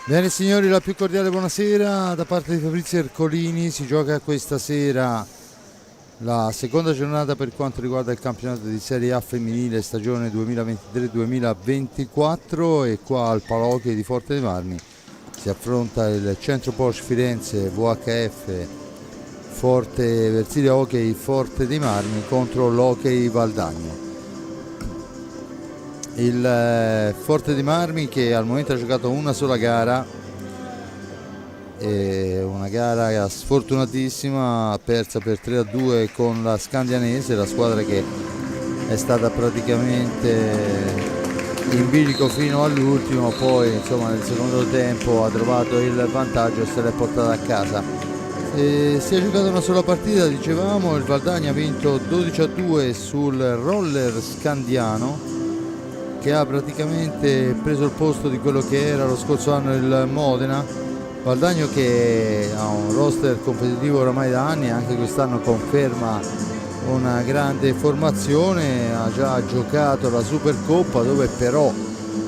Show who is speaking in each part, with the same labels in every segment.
Speaker 1: Bene signori, la più cordiale buonasera da parte di Fabrizio Ercolini. Si gioca questa sera la seconda giornata per quanto riguarda il campionato di Serie A femminile stagione 2023-2024 e qua al Palahockey di Forte dei Marmi si affronta il Centro Porsche Firenze VHF Forte Versilia Hockey Forte dei Marmi contro l'Hockey Valdagno. Il Forte dei Marmi che al momento ha giocato una sola gara, una gara sfortunatissima, persa per 3-2 con la Scandianese, la squadra che è stata praticamente in bilico fino all'ultimo, poi insomma nel secondo tempo ha trovato il vantaggio e se l'è portata a casa. Si è giocata una sola partita, dicevamo, il Valdagno ha vinto 12-2 sul roller scandiano, che ha praticamente preso il posto di quello che era lo scorso anno il Modena. Valdagno che ha un roster competitivo oramai da anni, anche quest'anno conferma una grande formazione, ha già giocato la Supercoppa dove però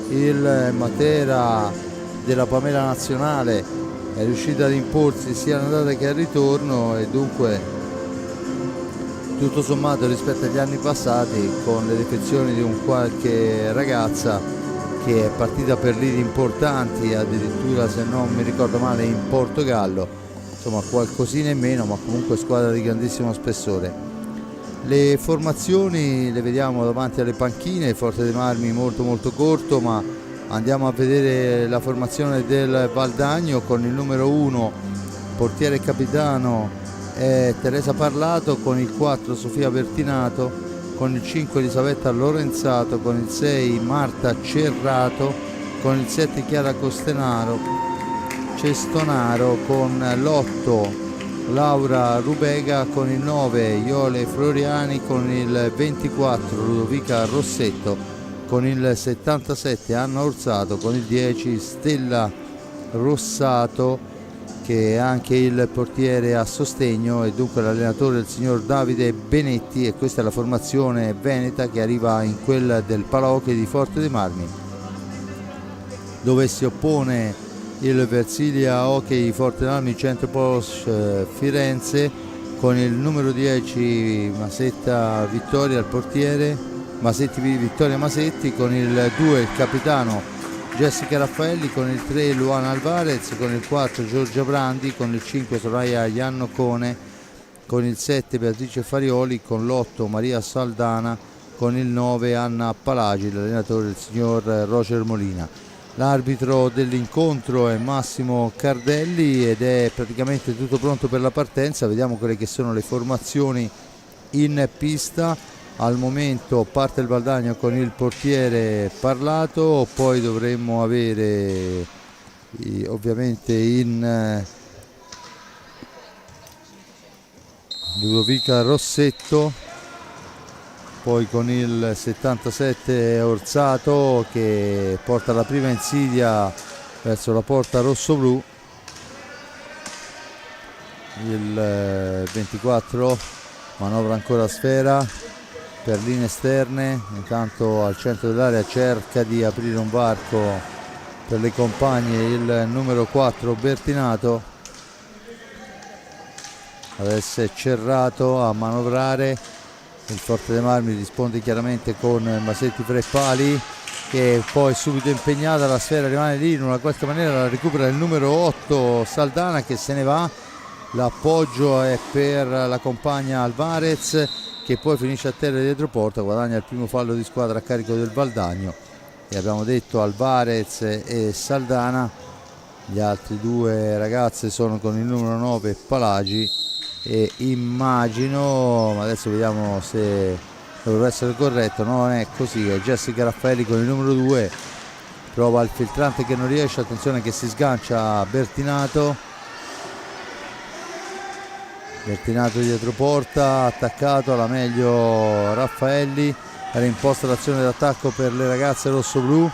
Speaker 1: il Matera della Pamela Nazionale è riuscito ad imporsi sia all'andata che al ritorno e dunque tutto sommato rispetto agli anni passati, con le defezioni di un qualche ragazza che è partita per lidi importanti, addirittura se non mi ricordo male in Portogallo, insomma qualcosina in meno, ma comunque squadra di grandissimo spessore. Le formazioni le vediamo davanti alle panchine, Forte dei Marmi molto corto, ma andiamo a vedere la formazione del Valdagno con il numero 1 portiere e capitano Teresa Parlato, con il 4 Sofia Bertinato, con il 5 Elisabetta Lorenzato, con il 6 Marta Cerrato, con il 7 Chiara Cestonaro, con l'8 Laura Rubega, con il 9 Iole Floriani, con il 24 Ludovica Rossetto, con il 77 Anna Orsato, con il 10 Stella Rossato, che è anche il portiere a sostegno e dunque l'allenatore è il signor Davide Benetti, e questa è la formazione veneta che arriva in quella del Palahockey di Forte dei Marmi, dove si oppone il Versilia Hockey Forte dei Marmi Centro Porsche Firenze con il numero 10 Masetta Vittoria, il portiere Vittoria Masetti, con il 2 il capitano Jessica Raffaelli, con il 3 Luana Alvarez, con il 4 Giorgia Brandi, con il 5 Soraya Iannocone, con il 7 Beatrice Farioli, con l'8 Maria Saldana, con il 9 Anna Palagi, l'allenatore il signor Roger Molina. L'arbitro dell'incontro è Massimo Cardelli ed è praticamente tutto pronto per la partenza. Vediamo quelle che sono le formazioni in pista. Al momento parte il Valdagno con il portiere Parlato, poi dovremmo avere ovviamente in Ludovica Rossetto, poi con il 77 Orsato che porta la prima insidia verso la porta rosso-blu, il 24 manovra ancora sfera per linee esterne, intanto al centro dell'area cerca di aprire un varco per le compagne il numero 4 Bertinato. Adesso è Cerrato a manovrare, il Forte dei Marmi risponde chiaramente con Masetti Preppali, che poi subito impegnata, la sfera rimane lì, in una qualche maniera la recupera il numero 8 Saldana che se ne va, l'appoggio è per la compagna Alvarez che poi finisce a terra dietro porta, guadagna il primo fallo di squadra a carico del Valdagno, e abbiamo detto Alvarez e Saldana, gli altri due ragazze sono con il numero 9 Palagi e immagino, ma adesso vediamo se dovrebbe essere corretto, no, non è così, è Jessica Raffaelli con il numero 2, prova il filtrante che non riesce, attenzione che si sgancia Bertinato dietro porta, attaccato alla meglio Raffaelli, era imposta l'azione d'attacco per le ragazze rossoblu.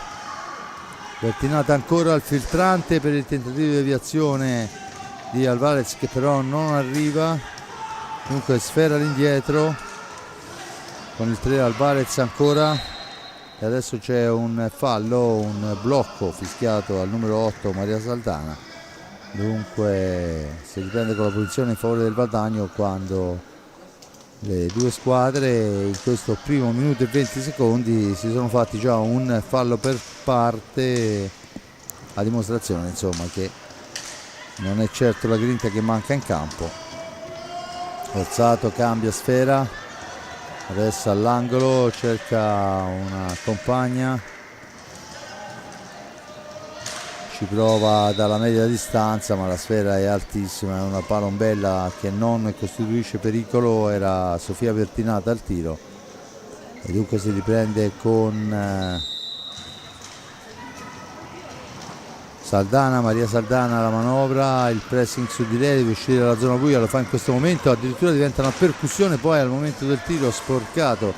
Speaker 1: Bertinata ancora al filtrante per il tentativo di deviazione di Alvarez che però non arriva, dunque sfera all'indietro con il 3 Alvarez ancora, e adesso c'è un fallo, un blocco fischiato al numero 8 Maria Saldana. Dunque si riprende con la posizione in favore del Valdagno, quando le due squadre in questo primo minuto e 20 secondi si sono fatti già un fallo per parte, a dimostrazione insomma che non è certo la grinta che manca in campo. Orsato cambia sfera, adesso all'angolo cerca una compagna, ci prova dalla media distanza ma la sfera è altissima, è una palombella che non costituisce pericolo. Era Sofia Bertinata al tiro e dunque si riprende con Saldana, Maria Saldana alla manovra, il pressing su di lei, deve uscire dalla zona buia, lo fa in questo momento, addirittura diventa una percussione poi al momento del tiro, sporcato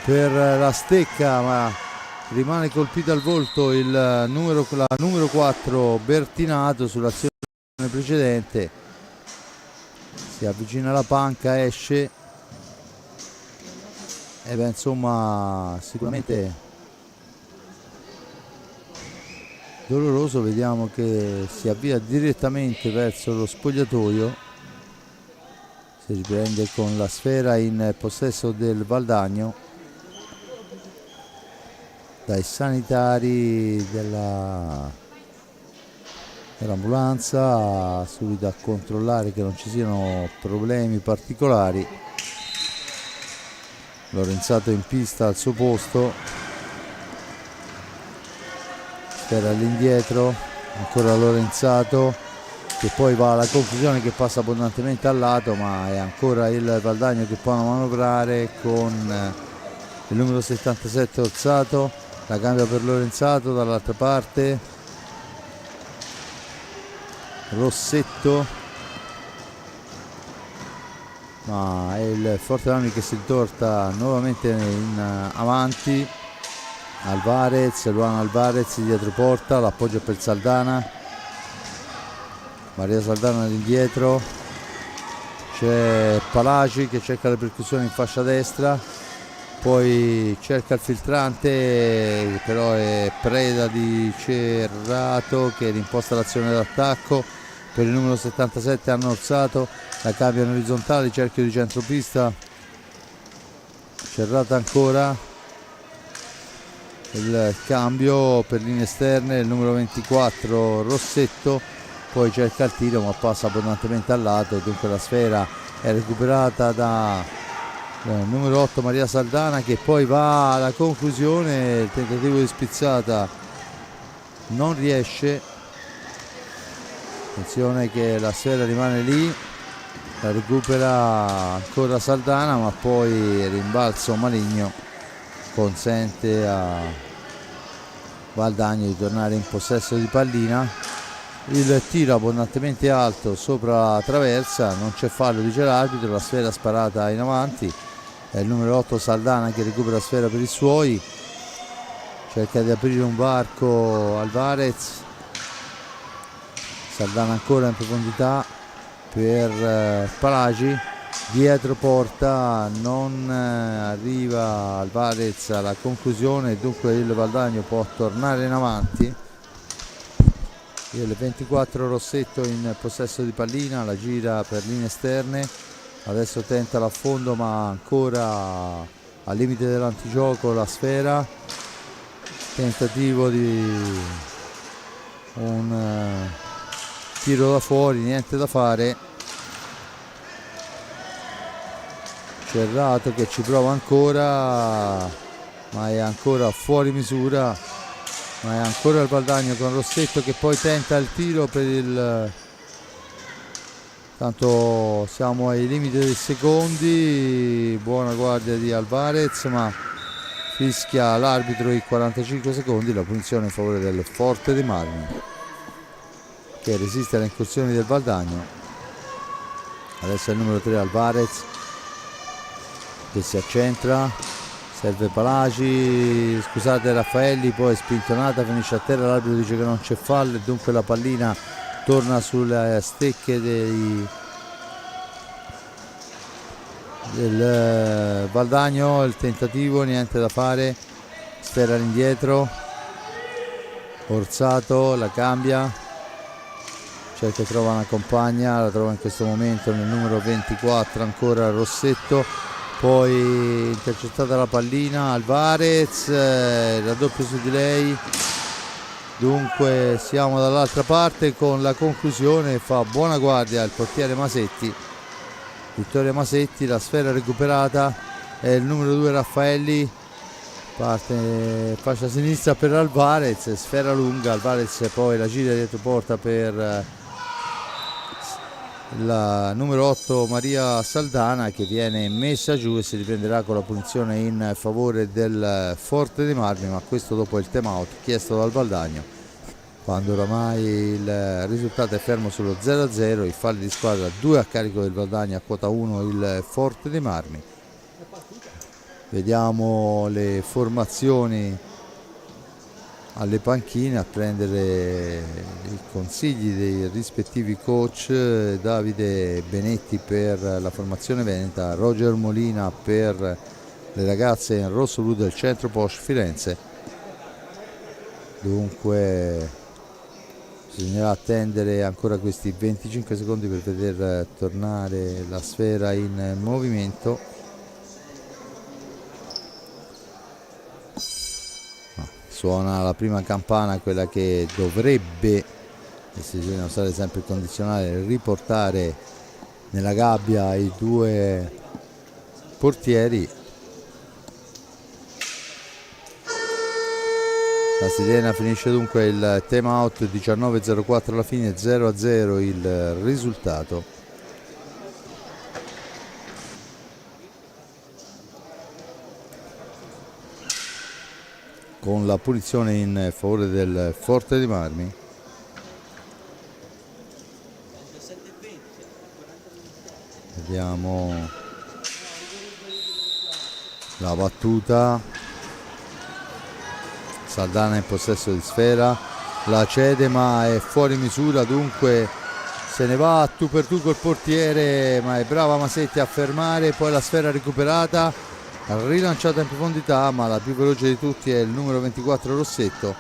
Speaker 1: per la stecca, ma rimane colpito al volto la numero 4 Bertinato sull'azione precedente. Si avvicina alla panca, esce e beh, insomma sicuramente doloroso. Vediamo che si avvia direttamente verso lo spogliatoio, si riprende con la sfera in possesso del Valdagno. Dai sanitari dell'ambulanza subito a controllare che non ci siano problemi particolari. Lorenzato in pista al suo posto, sfera all'indietro, ancora Lorenzato che poi va alla confusione, che passa abbondantemente al lato, ma è ancora il Valdagno che può manovrare con il numero 77 Orsato. La cambia per Lorenzato dall'altra parte, Rossetto, ma è il Forte che si ritorta nuovamente in avanti. Alvarez, Luana Alvarez dietro porta, l'appoggio per Saldana, Maria Saldana all'indietro, c'è Palaci che cerca le percussioni in fascia destra, poi cerca il filtrante, però è preda di Cerrato che rimposta l'azione d'attacco per il numero 77 Anna Orsato. La cambia in orizzontale, cerchio di centropista, Cerrata ancora, il cambio per linee esterne, il numero 24 Rossetto, poi cerca il tiro ma passa abbondantemente al lato, dunque la sfera è recuperata da numero 8 Maria Saldana, che poi va alla conclusione. Il tentativo di spizzata non riesce, attenzione che la sfera rimane lì, la recupera ancora Saldana ma poi il rimbalzo maligno consente a Valdagno di tornare in possesso di pallina. Il tiro abbondantemente alto sopra la traversa, non c'è fallo, dice l'arbitro, la sfera sparata in avanti, è il numero 8 Saldana che recupera la sfera per i suoi, cerca di aprire un varco Alvarez, Saldana ancora in profondità per Palaci, dietro porta, non arriva Alvarez alla conclusione, dunque il Valdagno può tornare in avanti. Il 24 Rossetto in possesso di pallina, la gira per linee esterne, adesso tenta l'affondo ma ancora al limite dell'antigioco la sfera, tentativo di un tiro da fuori, niente da fare. Cerrato che ci prova ancora ma è ancora fuori misura, ma è ancora il Valdagno con Rossetto che poi tenta il tiro per il, tanto siamo ai limiti dei secondi, buona guardia di Alvarez ma fischia l'arbitro i 45 secondi, la punizione in favore del Forte dei Marmi che resiste alle incursioni del Valdagno. Adesso è il numero 3 Alvarez che si accentra, serve Palaci, scusate Raffaelli, poi spintonata, finisce a terra, l'arbitro dice che non c'è fallo e dunque la pallina torna sulle stecche del Valdagno. Il tentativo, niente da fare, sfera all'indietro, Orsato la cambia, cerca, trova una compagna, la trova in questo momento nel numero 24 ancora Rossetto, poi intercettata la pallina, Alvarez, raddoppio su di lei. Dunque siamo dall'altra parte con la conclusione, fa buona guardia il portiere Masetti, Vittorio Masetti, la sfera recuperata, è il numero 2 Raffaelli, parte fascia sinistra per Alvarez, sfera lunga, Alvarez poi la gira dietro porta per la numero 8 Maria Saldana, che viene messa giù e si riprenderà con la punizione in favore del Forte dei Marmi, ma questo dopo il time out chiesto dal Valdagno, quando oramai il risultato è fermo sullo 0-0, i falli di squadra 2 a carico del Valdagno, a quota 1 il Forte dei Marmi. Vediamo le formazioni alle panchine a prendere i consigli dei rispettivi coach. Davide Benetti per la formazione veneta, Roger Molina per le ragazze in rosso-blu del Centro Porsche Firenze. Dunque bisognerà attendere ancora questi 25 secondi per vedere tornare la sfera in movimento. Suona la prima campana, quella che dovrebbe, e se bisogna usare sempre il condizionale, riportare nella gabbia i due portieri. La sirena finisce dunque il time out, 19:04 alla fine, 0-0 il risultato. Con la punizione in favore del Forte dei Marmi. Vediamo la battuta, Saldana in possesso di sfera, la cede ma è fuori misura, dunque se ne va a tu per tu col portiere, ma è brava Masetti a fermare, poi la sfera recuperata, rilanciata in profondità, ma la più veloce di tutti è il numero 24 Rossetto,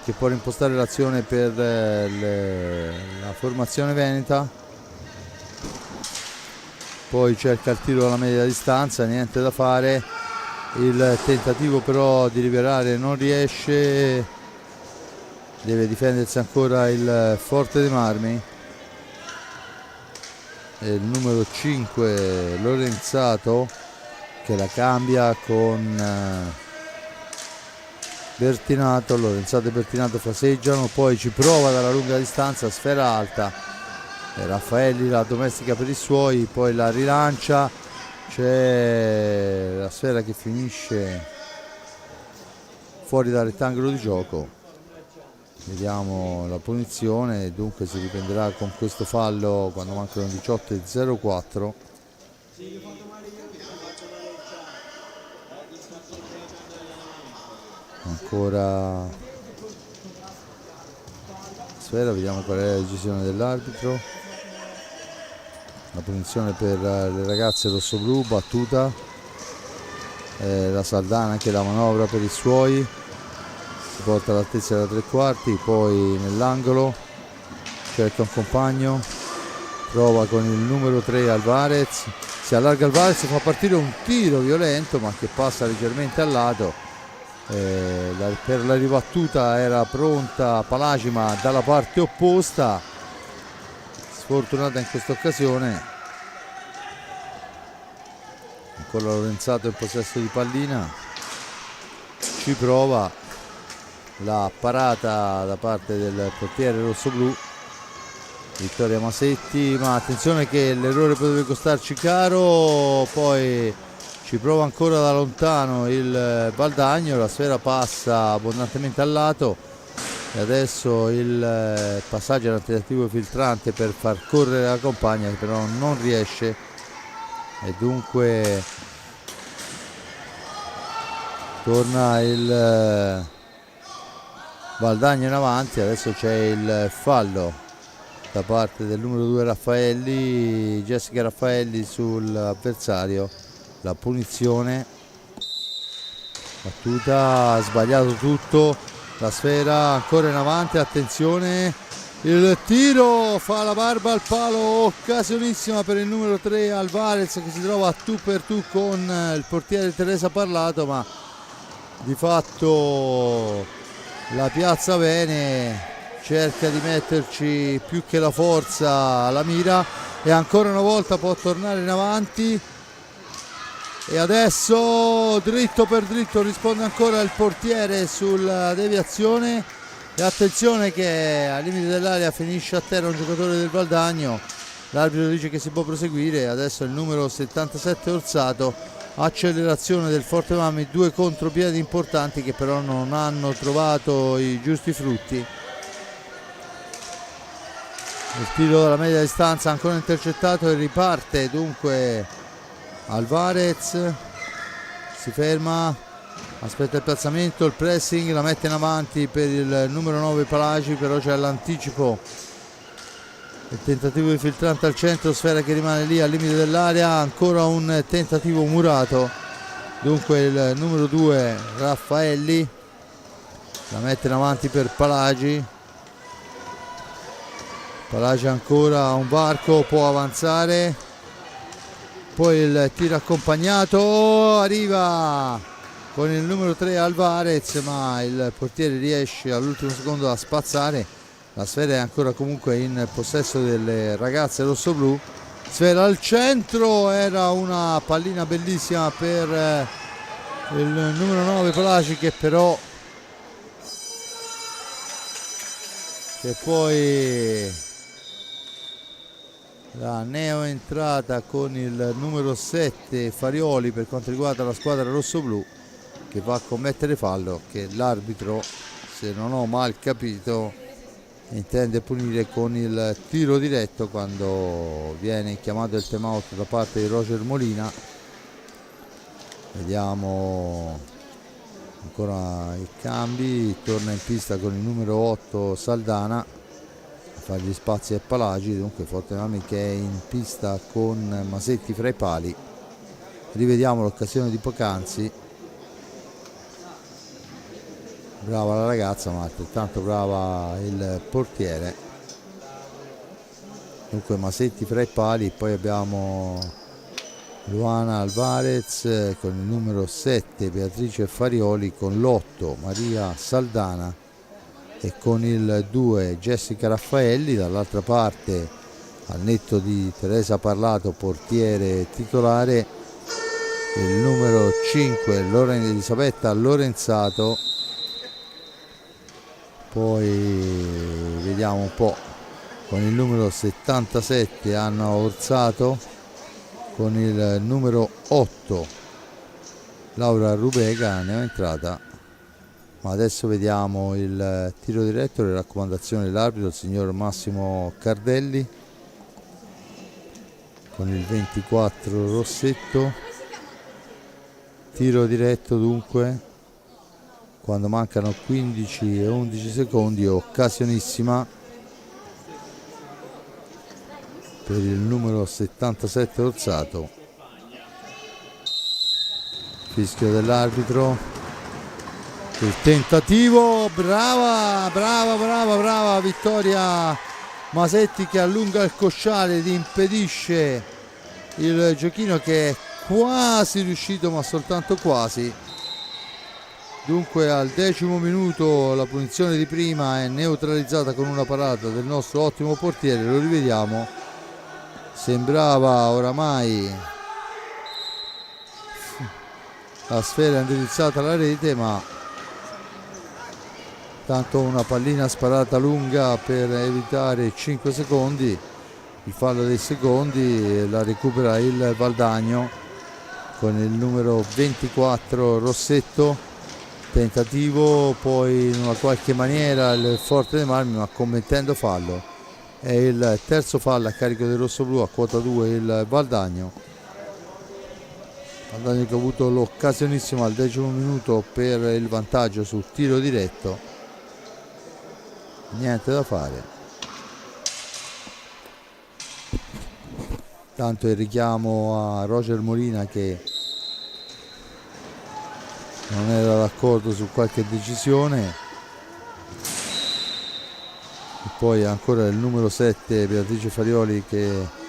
Speaker 1: che può impostare l'azione per la formazione veneta. Poi cerca il tiro alla media distanza, niente da fare, il tentativo però di liberare non riesce, deve difendersi ancora il Forte dei Marmi, e il numero 5 Lorenzato che la cambia con Bertinato. Lorenzato e Bertinato fraseggiano, poi ci prova dalla lunga distanza, sfera alta, e Raffaelli la domestica per i suoi, poi la rilancia, c'è la sfera che finisce fuori dal rettangolo di gioco. Vediamo la punizione, dunque si riprenderà con questo fallo quando mancano 18:04. Ancora sfera, vediamo qual è la decisione dell'arbitro. La punizione per le ragazze rossoblu, battuta, la Saldana che la manovra per i suoi, si porta all'altezza della tre quarti, poi nell'angolo cerca un compagno, prova con il numero 3 Alvarez, si allarga Alvarez, fa partire un tiro violento ma che passa leggermente al lato. Per la ribattuta era pronta Palaci ma dalla parte opposta, sfortunata in questa occasione. Ancora Lorenzato in possesso di pallina, ci prova, la parata da parte del portiere rossoblu Vittoria Masetti, ma attenzione che l'errore potrebbe costarci caro, poi ci prova ancora da lontano il Valdagno, la sfera passa abbondantemente al lato e adesso il passaggio era un tentativo filtrante per far correre la compagna che però non riesce, e dunque torna il Valdagno in avanti. Adesso c'è il fallo da parte del numero 2 Raffaelli, Jessica Raffaelli sull'avversario, la punizione battuta, ha sbagliato tutto, la sfera ancora in avanti, attenzione, il tiro fa la barba al palo, occasionissima per il numero 3 Alvarez, che si trova a tu per tu con il portiere Teresa Parlato, ma di fatto la piazza bene, cerca di metterci più che la forza alla mira e ancora una volta può tornare in avanti. E adesso dritto per dritto risponde ancora il portiere sulla deviazione e attenzione che al limite dell'area finisce a terra un giocatore del Valdagno, l'arbitro dice che si può proseguire. Adesso il numero 77 Orsato, accelerazione del Forte Mammi, due contropiedi importanti che però non hanno trovato i giusti frutti. Il tiro dalla media distanza ancora intercettato e riparte dunque Alvarez, si ferma, aspetta il piazzamento, il pressing, la mette in avanti per il numero 9 Palagi, però c'è l'anticipo, il tentativo di filtrante al centro, sfera che rimane lì al limite dell'area, ancora un tentativo murato, dunque il numero 2 Raffaelli la mette in avanti per Palagi, Palagi ancora a un varco, può avanzare. Poi il tiro accompagnato, arriva con il numero 3 Alvarez, ma il portiere riesce all'ultimo secondo a spazzare. La sfera è ancora comunque in possesso delle ragazze rossoblù. Sfera al centro, era una pallina bellissima per il numero 9 Palaci, che però poi la neo entrata con il numero 7 Farioli per quanto riguarda la squadra rossoblù, che va a commettere fallo, che l'arbitro, se non ho mal capito, intende punire con il tiro diretto quando viene chiamato il time out da parte di Roger Molina. Vediamo ancora i cambi, torna in pista con il numero 8 Saldana, fa gli spazi a Palagi, dunque Forte Mammi che è in pista con Masetti fra i pali. Rivediamo l'occasione di poc'anzi, brava la ragazza ma altrettanto brava il portiere, dunque Masetti fra i pali, poi abbiamo Luana Alvarez con il numero 7 Beatrice Farioli, con l'8 Maria Saldana e con il 2 Jessica Raffaelli. Dall'altra parte, al netto di Teresa Parlato, portiere titolare, il numero 5 Elisabetta Lorenzato. Poi vediamo un po' con il numero 77 Anna Orsato, con il numero 8 Laura Rubega, ne è entrata. Ma adesso vediamo il tiro diretto, le raccomandazioni dell'arbitro, il signor Massimo Cardelli, con il 24 Rossetto. Tiro diretto dunque, quando mancano 15 e 11 secondi, occasionissima per il numero 77 Orsato. Fischio dell'arbitro. Il tentativo, brava Vittoria Masetti, che allunga il cosciale ed impedisce il giochino, che è quasi riuscito ma soltanto quasi. Dunque al 10° minuto la punizione di prima è neutralizzata con una parata del nostro ottimo portiere. Lo rivediamo, sembrava oramai la sfera indirizzata alla rete, ma tanto una pallina sparata lunga per evitare 5 secondi, il fallo dei secondi, la recupera il Valdagno con il numero 24 Rossetto. Tentativo poi in una qualche maniera il Forte dei Marmi, ma commettendo fallo. È il terzo fallo a carico del rossoblù, a quota 2 il Valdagno che ha avuto l'occasionissima al 10° minuto per il vantaggio sul tiro diretto. Niente da fare, tanto il richiamo a Roger Molina, che non era d'accordo su qualche decisione. E poi ancora il numero 7 Beatrice Farioli che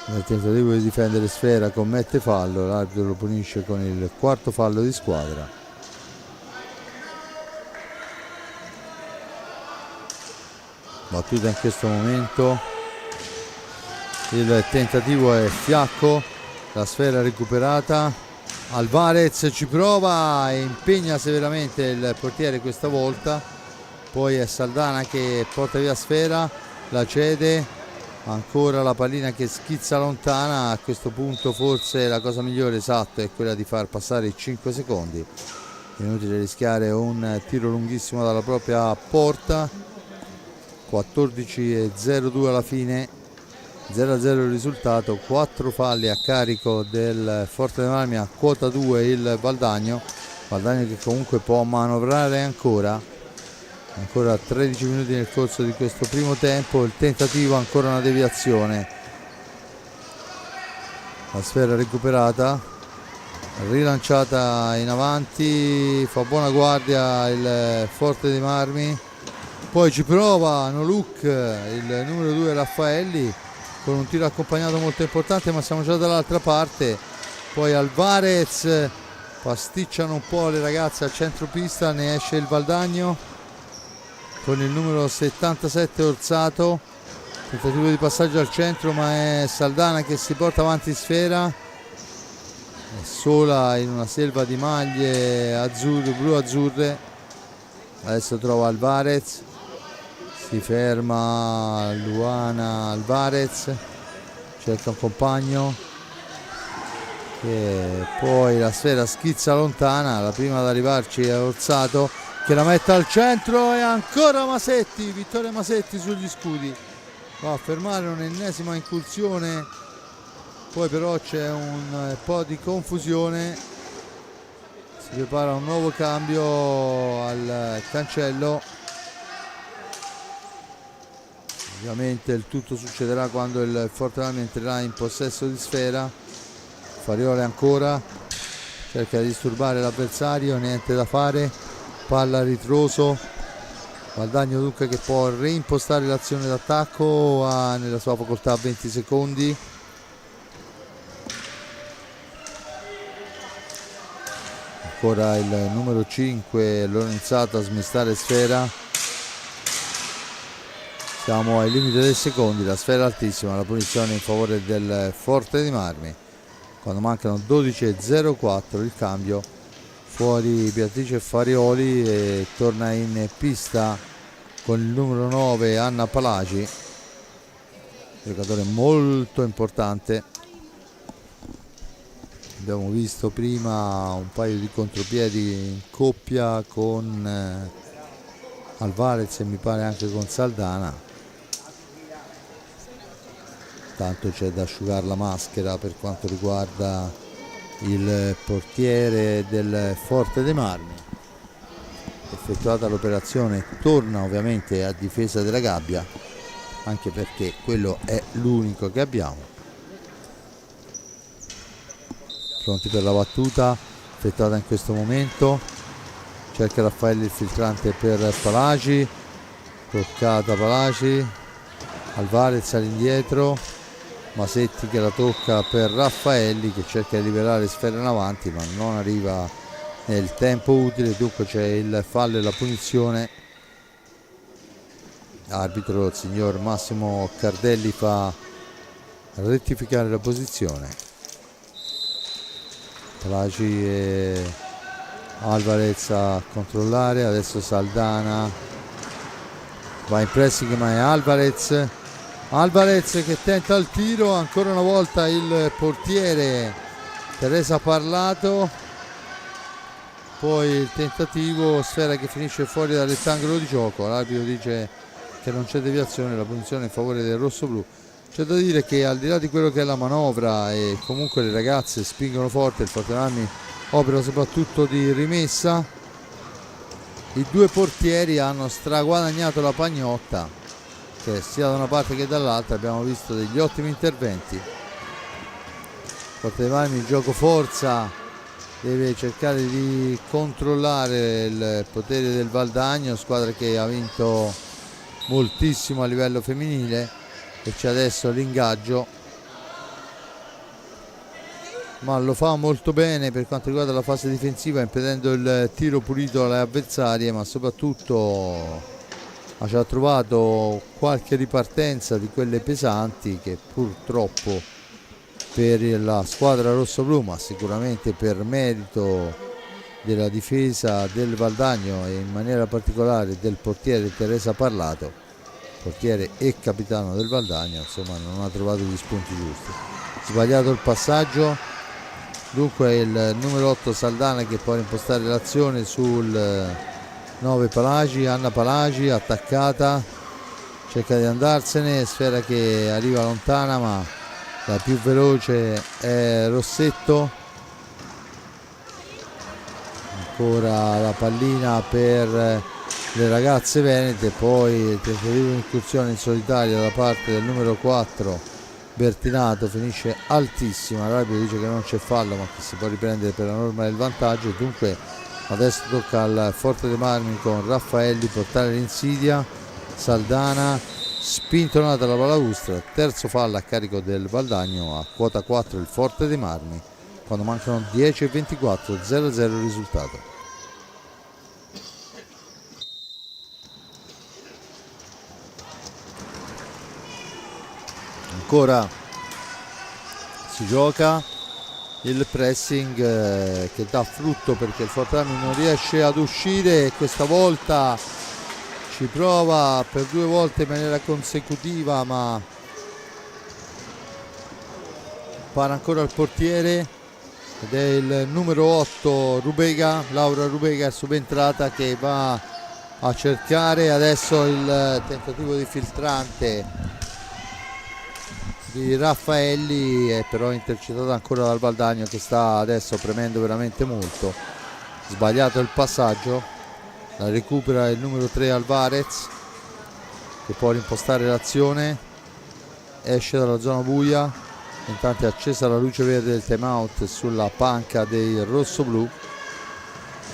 Speaker 1: nel tentativo di difendere Sfera commette fallo, l'arbitro lo punisce con il quarto fallo di squadra. Battuta in questo momento, il tentativo è fiacco, la Sfera recuperata, Alvarez ci prova e impegna severamente il portiere questa volta, poi è Saldana che porta via Sfera, la cede, ancora la pallina che schizza lontana. A questo punto forse la cosa migliore, esatto, è quella di far passare i 5 secondi, inutile rischiare un tiro lunghissimo dalla propria porta. 14:02 alla fine, 0-0 il risultato, 4 falli a carico del Forte dei Marmi, a quota 2 il Valdagno che comunque può manovrare ancora 13 minuti nel corso di questo primo tempo. Il tentativo, ancora una deviazione, la Sfera recuperata, rilanciata in avanti, fa buona guardia il Forte dei Marmi, poi ci prova Noluk, il numero 2 Raffaelli, con un tiro accompagnato molto importante, ma siamo già dall'altra parte. Poi Alvarez, pasticciano un po' le ragazze al centropista, ne esce il Valdagno con il numero 77 Orsato, tentativo di passaggio al centro, ma è Saldana che si porta avanti Sfera, è sola in una selva di maglie blu-azzurre. Adesso trova Alvarez, si ferma Luana Alvarez, cerca un compagno, e poi la Sfera schizza lontana, la prima ad arrivarci è Orsato che la mette al centro, e ancora Masetti, Vittoria Masetti sugli scudi, va a fermare un'ennesima incursione, poi però c'è un po' di confusione, si prepara un nuovo cambio al cancello. Ovviamente il tutto succederà quando il Forte Marmi entrerà in possesso di Sfera. Farioli ancora cerca di disturbare l'avversario, niente da fare, palla a ritroso, Valdagno dunque che può reimpostare l'azione d'attacco, ha nella sua facoltà 20 secondi. Ancora il numero 5 Lorenzato a smistare Sfera, siamo ai limiti dei secondi, la Sfera altissima, la punizione in favore del Forte dei Marmi quando mancano 12:04, il cambio, fuori Beatrice Farioli e torna in pista con il numero 9 Anna Palagi, giocatore molto importante. Abbiamo visto prima un paio di contropiedi in coppia con Alvarez e mi pare anche con Saldana. Tanto c'è da asciugare la maschera per quanto riguarda il portiere del Forte dei Marmi. Effettuata l'operazione torna ovviamente a difesa della gabbia, anche perché quello è l'unico che abbiamo. Pronti per la battuta effettuata in questo momento, cerca Raffaelli il filtrante per Palagi, toccata Palagi, Alvarez all'indietro, Masetti che la tocca per Raffaelli che cerca di liberare Sfera in avanti ma non arriva nel tempo utile, dunque c'è il fallo e la punizione. Arbitro il signor Massimo Cardelli fa rettificare la posizione. Palagi e Alvarez a controllare, adesso Saldana va in pressing ma è Alvarez che tenta il tiro, ancora una volta il portiere Teresa Parlato, poi il tentativo, Sfera che finisce fuori dal rettangolo di gioco, l'arbitro dice che non c'è deviazione, la punizione in favore del rossoblu. C'è da dire che al di là di quello che è la manovra e comunque le ragazze spingono forte, il Forte Marmi opera soprattutto di rimessa, i due portieri hanno straguadagnato la pagnotta, che sia da una parte che dall'altra abbiamo visto degli ottimi interventi. Forte dei Marmi, gioco forza deve cercare di controllare il potere del Valdagno, squadra che ha vinto moltissimo a livello femminile, e c'è adesso l'ingaggio, ma lo fa molto bene per quanto riguarda la fase difensiva, impedendo il tiro pulito alle avversarie, ma soprattutto ha già trovato qualche ripartenza di quelle pesanti che purtroppo per la squadra rossoblu, ma sicuramente per merito della difesa del Valdagno e in maniera particolare del portiere Teresa Parlato, portiere e capitano del Valdagno, insomma non ha trovato gli spunti giusti. Sbagliato il passaggio, dunque il numero 8 Saldana che può impostare l'azione sul 9 Palagi, Anna Palagi attaccata, cerca di andarsene, sfera che arriva lontana, ma la più veloce è Rossetto. Ancora la pallina per le ragazze venete, poi tentativo di incursione in solitaria da parte del numero 4 Bertinato, finisce altissima, l'arbitro dice che non c'è fallo ma che si può riprendere per la norma del vantaggio. Dunque adesso tocca al Forte dei Marmi con Raffaelli portare l'insidia. Saldana spintonata la balaustra, terzo fallo a carico del Valdagno, a quota 4 il Forte dei Marmi quando mancano 10:24, 0-0 il risultato. Ancora si gioca il pressing che dà frutto, perché il Forte dei Marmi non riesce ad uscire e questa volta ci prova per 2 volte in maniera consecutiva, ma para ancora il portiere ed è il numero 8 Rubega, Laura Rubega subentrata, che va a cercare adesso il tentativo di filtrante di Raffaelli, è però intercettato ancora dal Valdagno che sta adesso premendo veramente molto. Sbagliato il passaggio, la recupera il numero 3 Alvarez che può rimpostare l'azione, esce dalla zona buia, intanto è accesa la luce verde del time out sulla panca dei rossoblu.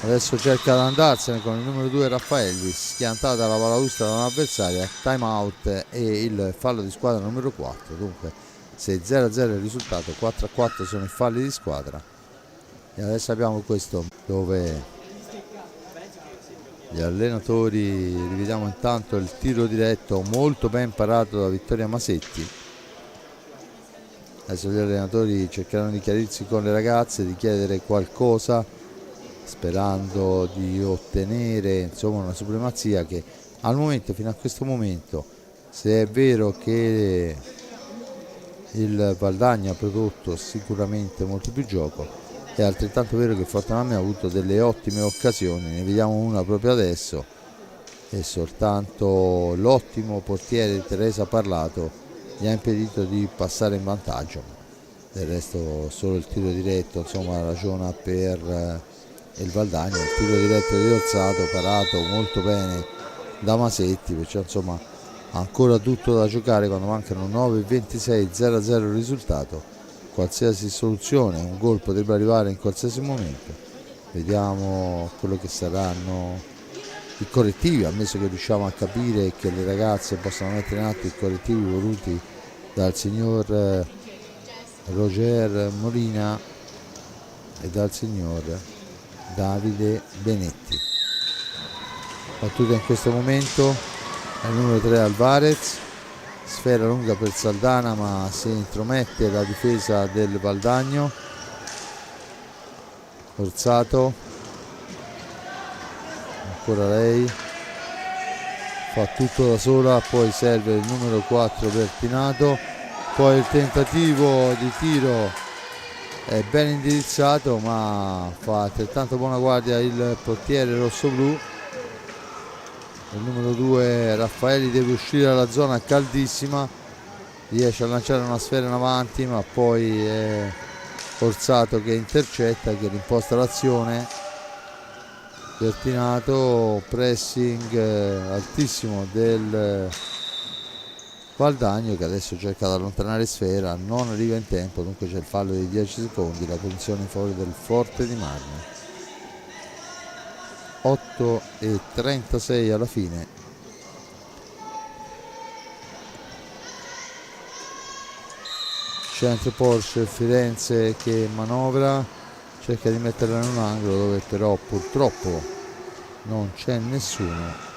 Speaker 1: Adesso cerca di andarsene con il numero 2 Raffaelli, schiantata la balaustra da un'avversaria, time out e il fallo di squadra numero 4. Dunque se 0-0 il risultato, 4-4 sono i falli di squadra. E adesso abbiamo questo dove gli allenatori, rivediamo intanto il tiro diretto molto ben parato da Vittoria Masetti. Adesso gli allenatori cercheranno di chiarirsi con le ragazze, di chiedere qualcosa, sperando di ottenere insomma una supremazia che al momento, fino a questo momento, se è vero che il Valdagno ha prodotto sicuramente molto più gioco, è altrettanto vero che il Forte dei Marmi ha avuto delle ottime occasioni. Ne vediamo una proprio adesso e soltanto l'ottimo portiere Teresa Parlato gli ha impedito di passare in vantaggio. Del resto solo il tiro diretto insomma ragiona per il Valdagno, il tiro diretto di Orsato parato molto bene da Masetti, perciò insomma ancora tutto da giocare quando mancano 9:26, 0-0 il risultato. Qualsiasi soluzione, un gol potrebbe arrivare in qualsiasi momento. Vediamo quello che saranno i correttivi, ammesso che riusciamo a capire che le ragazze possano mettere in atto i correttivi voluti dal signor Roger Molina e dal signor Davide Benetti. Battuta in questo momento è il numero 3 Alvarez, sfera lunga per Saldana ma si intromette la difesa del Valdagno. Orsato, ancora lei, fa tutto da sola, poi serve il numero 4 Bertinato, poi il tentativo di tiro è ben indirizzato ma fa altrettanto buona guardia il portiere rossoblu. Il numero 2 Raffaelli deve uscire dalla zona caldissima, riesce a lanciare una sfera in avanti ma poi è Orsato che intercetta, che rimposta l'azione. Bertinato, pressing altissimo del Valdagno, che adesso cerca di allontanare Sfera, non arriva in tempo, dunque c'è il fallo di 10 secondi, la punizione in favore del Forte di Marmi. 8:36 alla fine. Centro Porsche, Firenze che manovra, cerca di metterla in un angolo dove però purtroppo non c'è nessuno.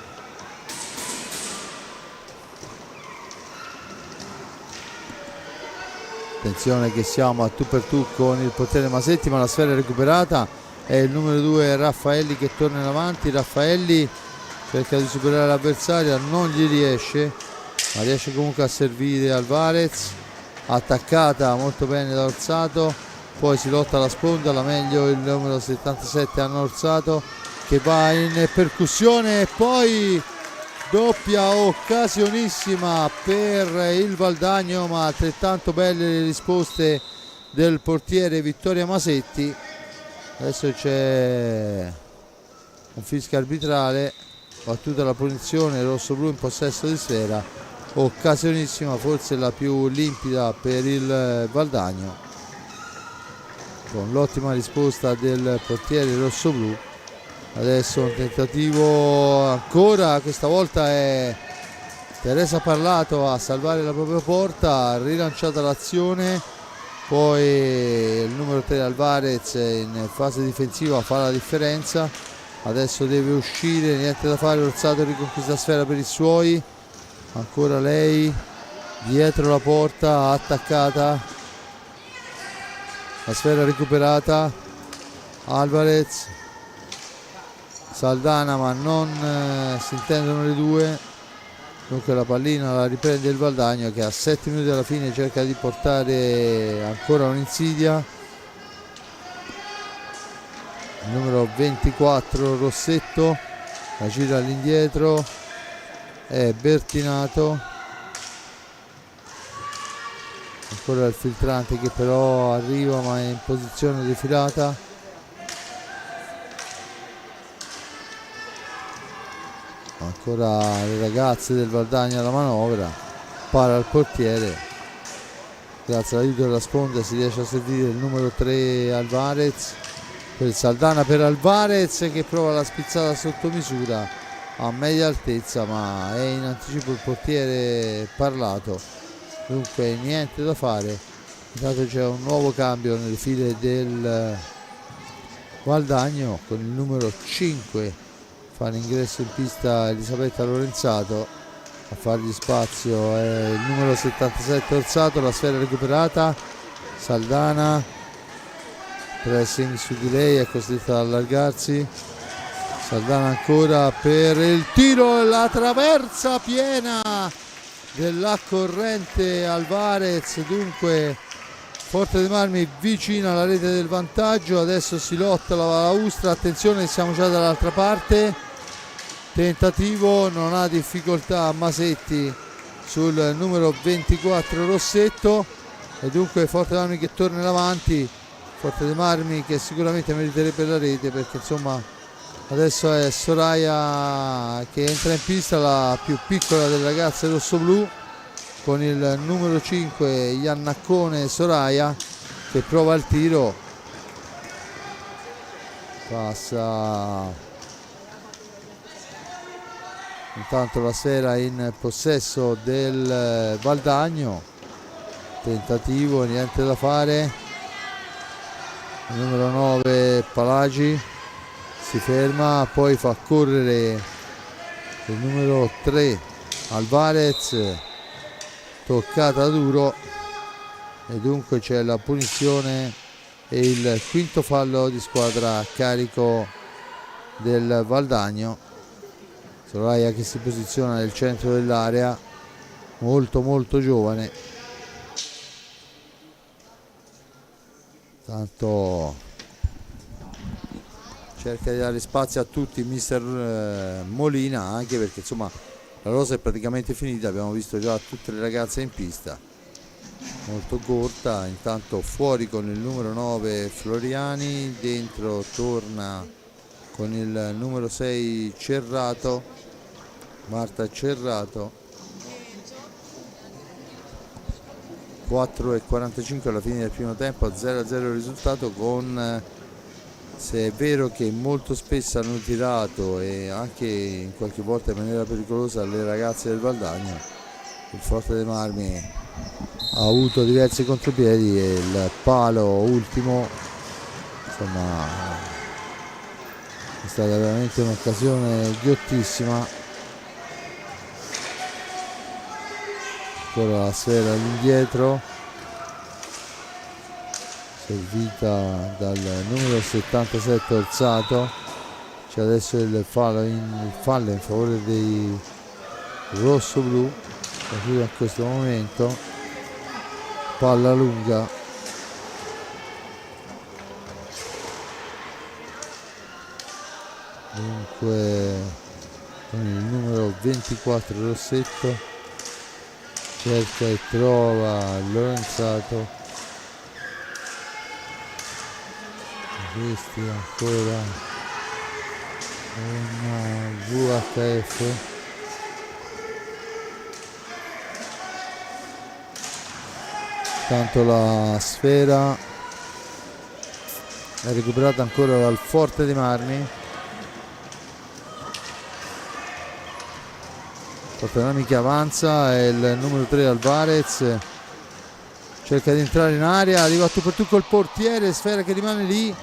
Speaker 1: Attenzione che siamo a tu per tu con il portiere Masetti, ma la sfera è recuperata, è il numero 2 Raffaelli che torna in avanti. Raffaelli cerca di superare l'avversaria, non gli riesce, ma riesce comunque a servire Alvarez, attaccata molto bene da Orsato, poi si lotta alla sponda, la meglio il numero 77 Anna Orsato che va in percussione e poi doppia occasionissima per il Valdagno, ma altrettanto belle le risposte del portiere Vittorio Masetti. Adesso c'è un fischio arbitrale, battuta la punizione, rosso-blu in possesso di sfera, occasionissima, forse la più limpida per il Valdagno, con l'ottima risposta del portiere rosso-blu. Adesso un tentativo ancora, questa volta è Teresa Parlato a salvare la propria porta, rilanciata l'azione, poi il numero 3 Alvarez in fase difensiva fa la differenza, adesso deve uscire, niente da fare, Orsato riconquista sfera per i suoi, ancora lei dietro la porta, attaccata, la sfera recuperata, Alvarez, Saldana, ma non si intendono le due, dunque la pallina la riprende il Valdagno che a 7 minuti alla fine cerca di portare ancora un'insidia. Il numero 24 Rossetto la gira all'indietro, è Bertinato, ancora il filtrante che però arriva ma è in posizione defilata. Ancora le ragazze del Valdagno alla manovra, para il portiere, grazie all'aiuto della sponda si riesce a servire il numero 3 Alvarez, per Saldana per Alvarez che prova la spizzata sotto misura a media altezza, ma è in anticipo il portiere Parlato, dunque niente da fare. Intanto c'è un nuovo cambio nelle file del Valdagno con il numero 5 fa l'ingresso in pista Elisabetta Lorenzato, a fargli spazio è il numero 77 Orsato, la sfera recuperata, Saldana, pressing su di lei, è costretta ad allargarsi, Saldana ancora per il tiro, la traversa piena della corrente Alvarez, dunque Forte dei Marmi vicino alla rete del vantaggio, adesso si lotta la balaustra, attenzione siamo già dall'altra parte, tentativo, non ha difficoltà Masetti sul numero 24 Rossetto e dunque Forte dei Marmi che torna in avanti, Forte dei Marmi che sicuramente meriterebbe la rete perché insomma adesso è Soraya che entra in pista, la più piccola delle ragazze rossoblù, con il numero 5 Iannaccone Soraya che prova il tiro, passa intanto la sfera in possesso del Valdagno, tentativo, niente da fare, il numero 9 Palagi si ferma, poi fa correre il numero 3 Alvarez, toccata duro e dunque c'è la punizione e il quinto fallo di squadra a carico del Valdagno. Soraya che si posiziona nel centro dell'area, molto giovane, tanto cerca di dare spazio a tutti mister Molina, anche perché insomma la rosa è praticamente finita, abbiamo visto già tutte le ragazze in pista, molto corta. Intanto fuori con il numero 9 Floriani, dentro torna con il numero 6 Cerrato, Marta Cerrato, 4:45 alla fine del primo tempo, 0-0 il risultato, con se è vero che molto spesso hanno tirato e anche in qualche volta in maniera pericolosa le ragazze del Valdagno, il Forte dei Marmi ha avuto diversi contropiedi e il palo ultimo, insomma, è stata veramente un'occasione ghiottissima. Ancora la sfera all'indietro, servita dal numero 77 Orsato. C'è adesso il fallo in favore dei rossoblu in questo momento. Palla lunga, dunque con il numero 24 Rossetto cerca e trova Lorenzato. Questi ancora un VHF, tanto la sfera è recuperata ancora dal Forte dei Marmi. Forte dei Marmi che avanza, è il numero 3 Alvarez, cerca di entrare in area, arriva a tu per tu col portiere, sfera che rimane lì,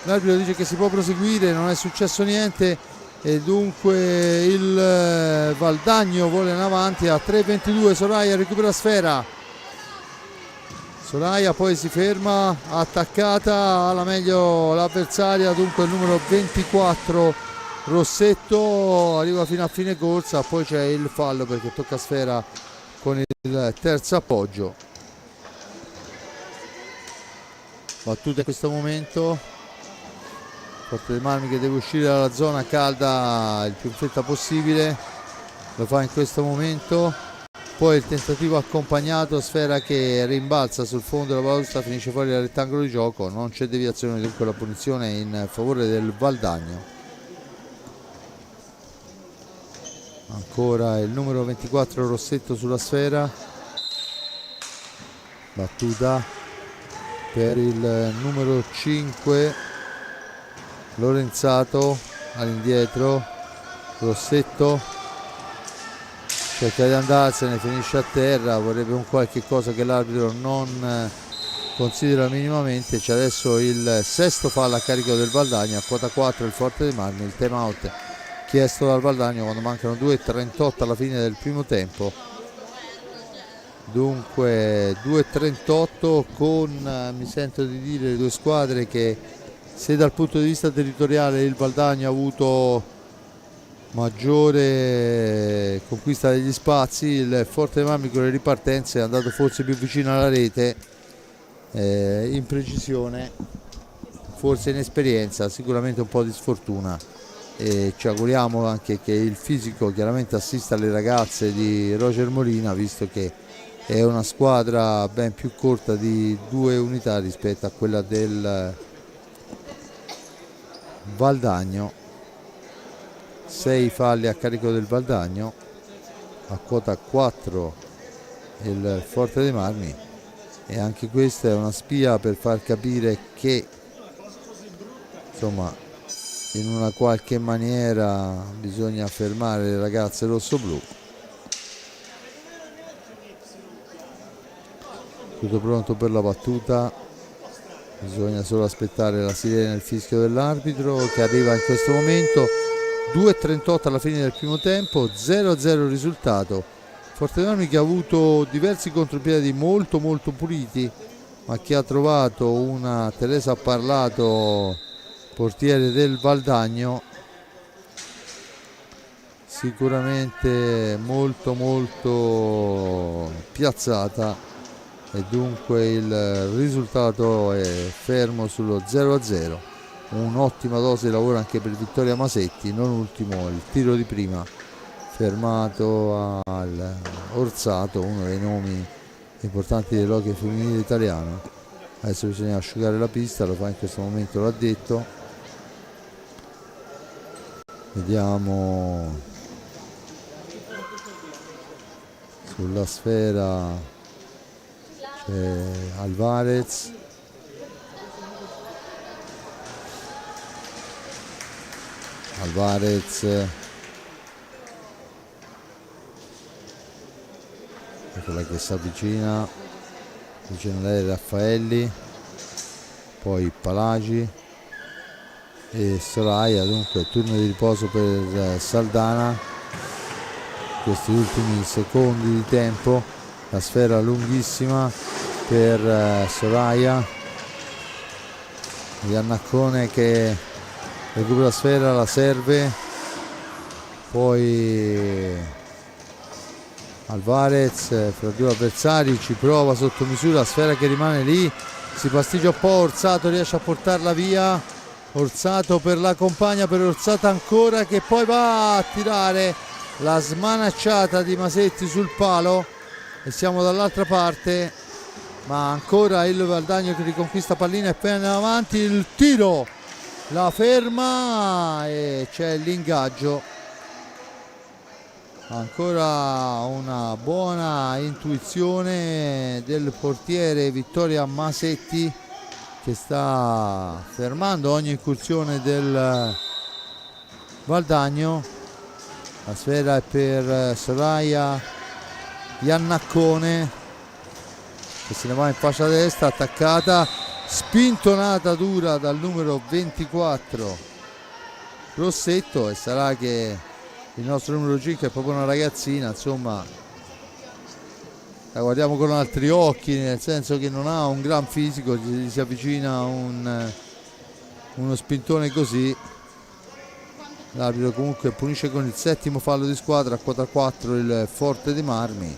Speaker 1: l'arbitro dice che si può proseguire, non è successo niente e dunque il Valdagno vola in avanti a 3:22. Soraya recupera sfera, Soraya poi si ferma attaccata alla meglio l'avversaria, dunque il numero 24 Rossetto arriva fino a fine corsa, poi c'è il fallo perché tocca sfera con il terzo appoggio. Battuta in questo momento, Forte dei Marmi che deve uscire dalla zona calda il più in fretta possibile, lo fa in questo momento, poi il tentativo accompagnato, sfera che rimbalza sul fondo della balaustra, finisce fuori dal rettangolo di gioco, non c'è deviazione, dunque la punizione in favore del Valdagno. Ancora il numero 24 Rossetto sulla sfera, battuta per il numero 5 Lorenzato all'indietro, Rossetto cerca di andarsene, finisce a terra, vorrebbe un qualche cosa che l'arbitro non considera minimamente. C'è adesso il sesto fallo a carico del Valdagno, a quota 4 il Forte dei Marmi, il time out chiesto dal Valdagno quando mancano 2:38 alla fine del primo tempo. Dunque 2:38 con, mi sento di dire, le due squadre che, se dal punto di vista territoriale il Valdagno ha avuto maggiore conquista degli spazi, il Forte dei Marmi con le ripartenze è andato forse più vicino alla rete, in precisione, forse in esperienza, sicuramente un po' di sfortuna, e ci auguriamo anche che il fisico chiaramente assista alle ragazze di Roger Molina, visto che è una squadra ben più corta di 2 unità rispetto a quella del Valdagno. 6 falli a carico del Valdagno, a quota 4 il Forte dei Marmi, e anche questa è una spia per far capire che, insomma, in una qualche maniera bisogna fermare le ragazze rossoblù. Tutto pronto per la battuta, bisogna solo aspettare la sirena e il fischio dell'arbitro che arriva in questo momento. 2:38 alla fine del primo tempo, 0-0 il risultato. Forte dei Marmi che ha avuto diversi contropiedi molto puliti, ma che ha trovato una Teresa Parlato, portiere del Valdagno, sicuramente molto piazzata, e dunque il risultato è fermo sullo 0-0. Un'ottima dose di lavoro anche per Vittoria Masetti, non ultimo il tiro di prima fermato al Orsato, uno dei nomi importanti dell'hockey femminile italiano. Adesso bisogna asciugare la pista, lo fa in questo momento l'addetto. Vediamo sulla sfera, Alvarez, eccola che si avvicina, vicino a lei Raffaelli, poi Palagi e Soraya. Dunque turno di riposo per Saldana, questi ultimi secondi di tempo, la sfera lunghissima per Soraya, Iannaccone che recupera la sfera, la serve, poi Alvarez fra due avversari ci prova sotto misura, sfera che rimane lì, si pastiggia un po', Orsato riesce a portarla via, Orsato per la compagna, per Orsato ancora, che poi va a tirare la smanacciata di Masetti sul palo e siamo dall'altra parte, ma ancora il Valdagno che riconquista pallina e appena avanti, il tiro la ferma e c'è l'ingaggio. Ancora una buona intuizione del portiere Vittoria Masetti, che sta fermando ogni incursione del Valdagno. La sfera è per Soraya Iannaccone che se ne va in fascia destra, attaccata, spintonata dura dal numero 24 Rossetto, e sarà che il nostro numero 5 è proprio una ragazzina, insomma la guardiamo con altri occhi, nel senso che non ha un gran fisico, gli si avvicina uno spintone così. L'arbitro comunque punisce con il 7° fallo di squadra, a quota 4 il Forte dei Marmi.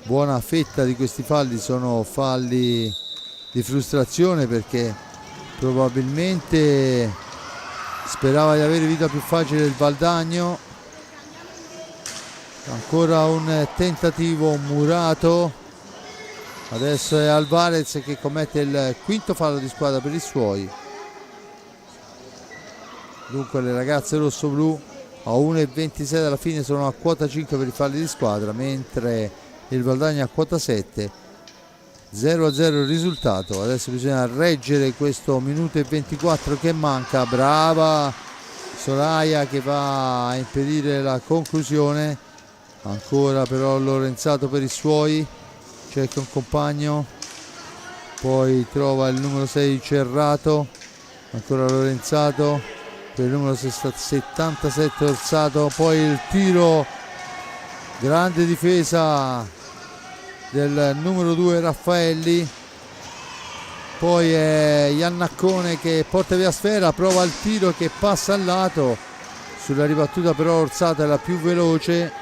Speaker 1: Buona fetta di questi falli sono falli di frustrazione, perché probabilmente sperava di avere vita più facile il Valdagno. Ancora un tentativo murato, adesso è Alvarez che commette il 5° fallo di squadra per i suoi. Dunque le ragazze rossoblu a 1,26 dalla fine sono a quota 5 per i falli di squadra, mentre il Valdagno a quota 7. 0-0 il risultato. Adesso bisogna reggere questo minuto e 24 che manca. Brava Soraya che va a impedire la conclusione. Ancora però Lorenzato per i suoi, cerca un compagno, poi trova il numero 6 Cerrato, ancora Lorenzato per il numero 77 Orsato, poi il tiro, grande difesa del numero 2 Raffaelli, poi è Iannaccone che porta via sfera, prova il tiro che passa al lato, sulla ribattuta però Orsato è la più veloce,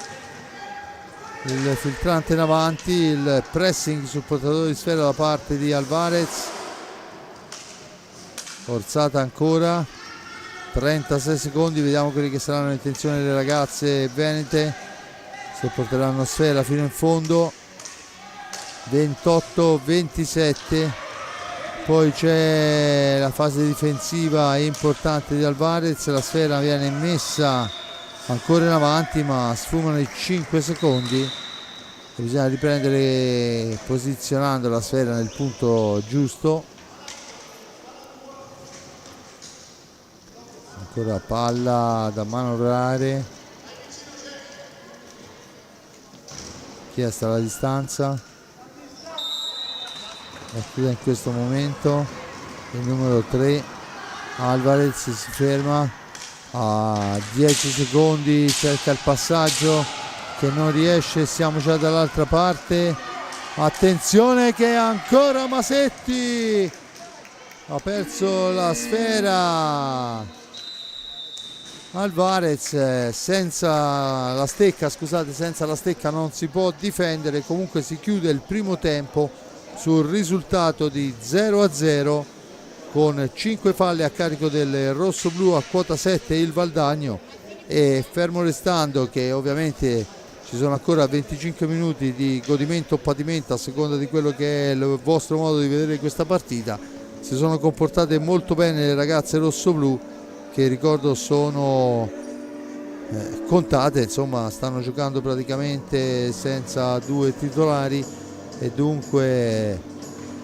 Speaker 1: il filtrante in avanti, il pressing sul portatore di sfera da parte di Alvarez. Forzata ancora, 36 secondi, vediamo quelle che saranno le intenzioni delle ragazze venete, se porteranno sfera fino in fondo. 28-27, poi c'è la fase difensiva importante di Alvarez, la sfera viene messa ancora in avanti ma sfumano i 5 secondi e bisogna riprendere posizionando la sfera nel punto giusto. Ancora palla da manovrare, chiesta la distanza, la chiude in questo momento il numero 3 Alvarez, si ferma a 10 secondi, cerca il passaggio che non riesce, siamo già dall'altra parte, attenzione che ancora Masetti ha perso la sfera. Alvarez senza la stecca, scusate, senza la stecca non si può difendere, comunque si chiude il primo tempo sul risultato di 0-0 con 5 falli a carico del rossoblu, a quota 7 il Valdagno, e fermo restando che ovviamente ci sono ancora 25 minuti di godimento o patimento a seconda di quello che è il vostro modo di vedere questa partita, si sono comportate molto bene le ragazze rossoblu, che ricordo sono contate, insomma stanno giocando praticamente senza due titolari, e dunque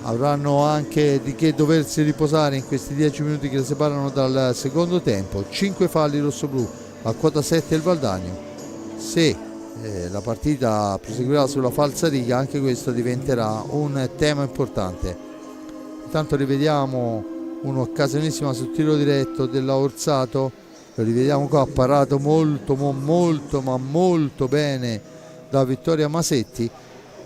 Speaker 1: avranno anche di che doversi riposare in questi 10 minuti che li separano dal secondo tempo. 5 falli rossoblù, a quota 7 il Valdagno. Se la partita proseguirà sulla falsariga, anche questo diventerà un tema importante. Intanto rivediamo un'occasionissima sul tiro diretto della Orsato, lo rivediamo qua, parato molto bene da Vittoria Masetti.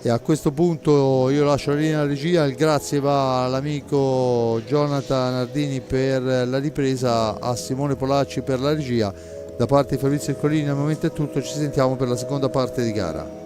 Speaker 1: E a questo punto io lascio la linea alla regia, il grazie va all'amico Jonathan Nardini per la ripresa, a Simone Polacci per la regia. Da parte di Fabrizio Ercolini al momento è tutto, ci sentiamo per la seconda parte di gara.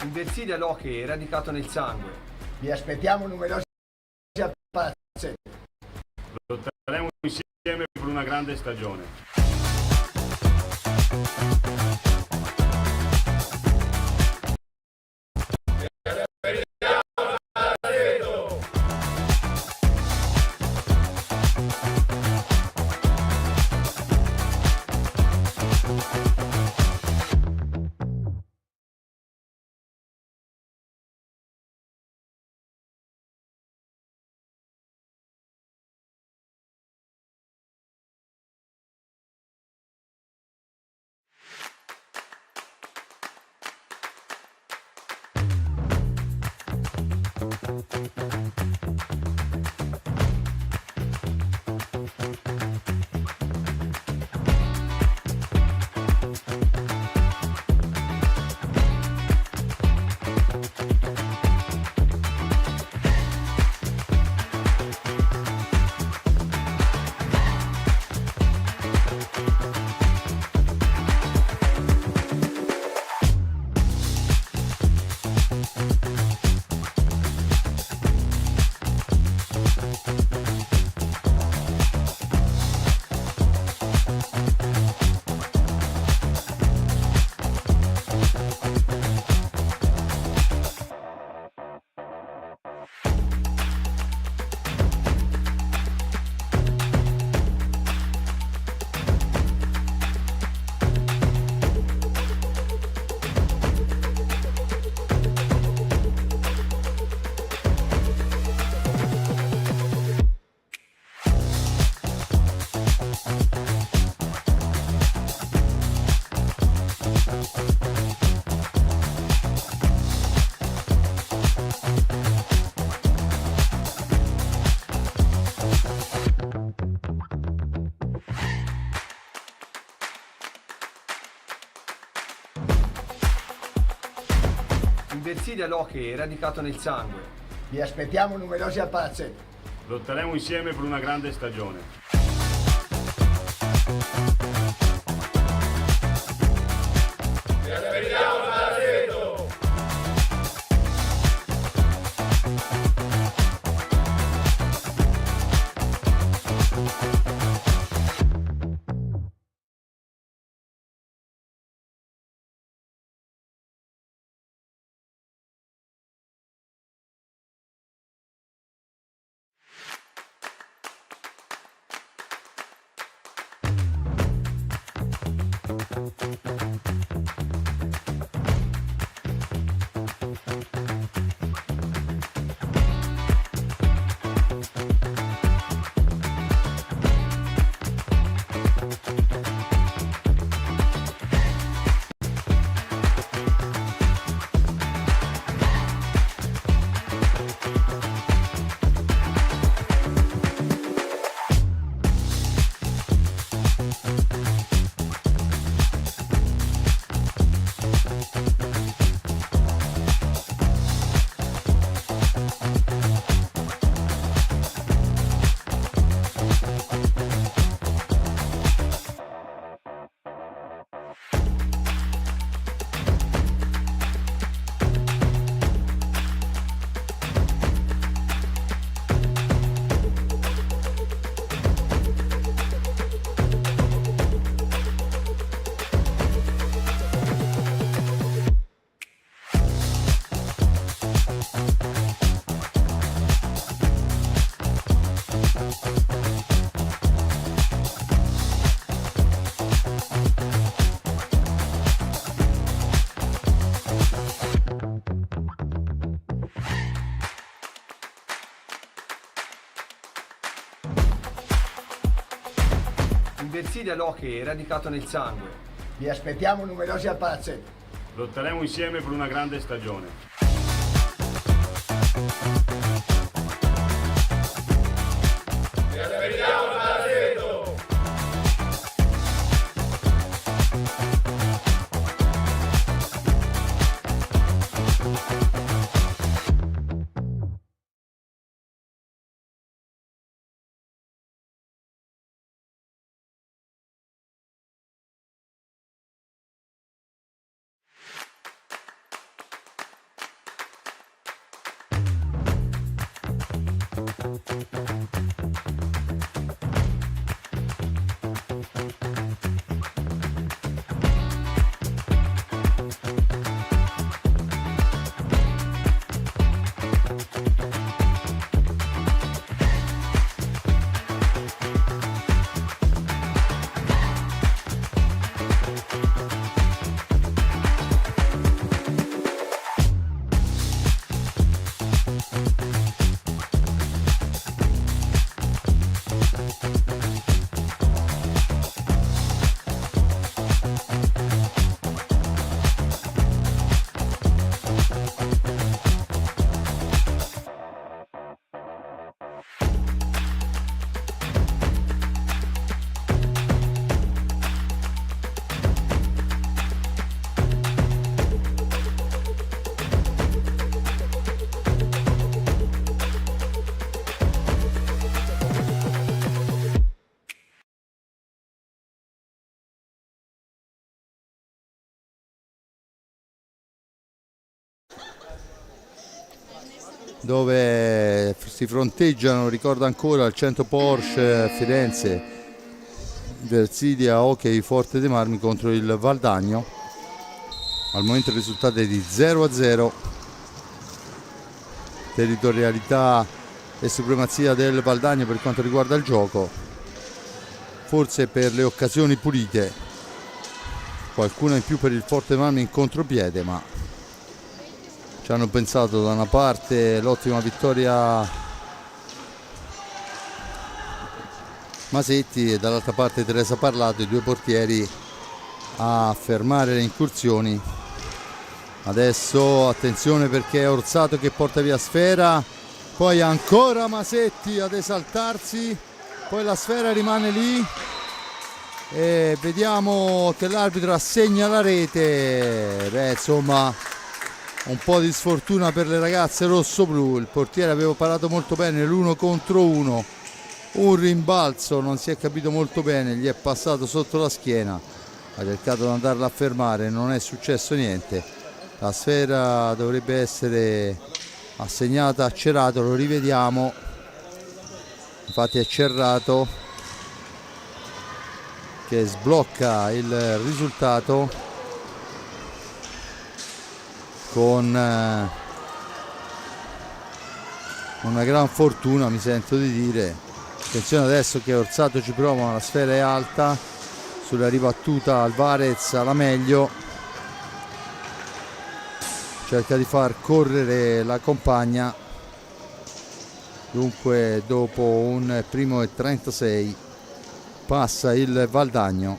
Speaker 2: Il Versilia l'hockey è radicato nel sangue.
Speaker 3: Vi aspettiamo numerosi a Palazzetto.
Speaker 4: Lotteremo insieme per una grande stagione.
Speaker 2: Inversidia l'hockey è radicato nel sangue.
Speaker 3: Vi aspettiamo numerosi al palazzetto.
Speaker 4: Lotteremo insieme per una grande stagione.
Speaker 2: Inversidia l'hockey è radicato nel sangue.
Speaker 3: Vi aspettiamo numerosi al palazzetto.
Speaker 4: Lotteremo insieme per una grande stagione.
Speaker 1: dove si fronteggiano, ricordo ancora, il 100 Porsche Firenze, Inversidia Hockey Forte dei Marmi contro il Valdagno. Al momento il risultato è di 0-0, territorialità e supremazia del Valdagno per quanto riguarda il gioco, forse per le occasioni pulite, qualcuna in più per il Forte dei Marmi in contropiede, ma ci hanno pensato da una parte l'ottima vittoria Masetti e dall'altra parte Teresa Parlato, i due portieri, a fermare le incursioni. Adesso attenzione perché è Orsato che porta via sfera, poi ancora Masetti ad esaltarsi, poi la sfera rimane lì e vediamo che l'arbitro assegna la rete. Beh, insomma, un po' di sfortuna per le ragazze rossoblu. Il portiere aveva parato molto bene l'1 contro 1, un rimbalzo, non si è capito molto bene, gli è passato sotto la schiena, ha cercato di andarla a fermare, non è successo niente. La sfera dovrebbe essere assegnata a Cerrato, lo rivediamo, infatti è Cerrato che sblocca il risultato con una gran fortuna, mi sento di dire. Attenzione adesso che Orsato ci prova, la sfera è alta, sulla ribattuta Alvarez alla meglio, cerca di far correre la compagna. Dunque dopo un primo e 36 passa il Valdagno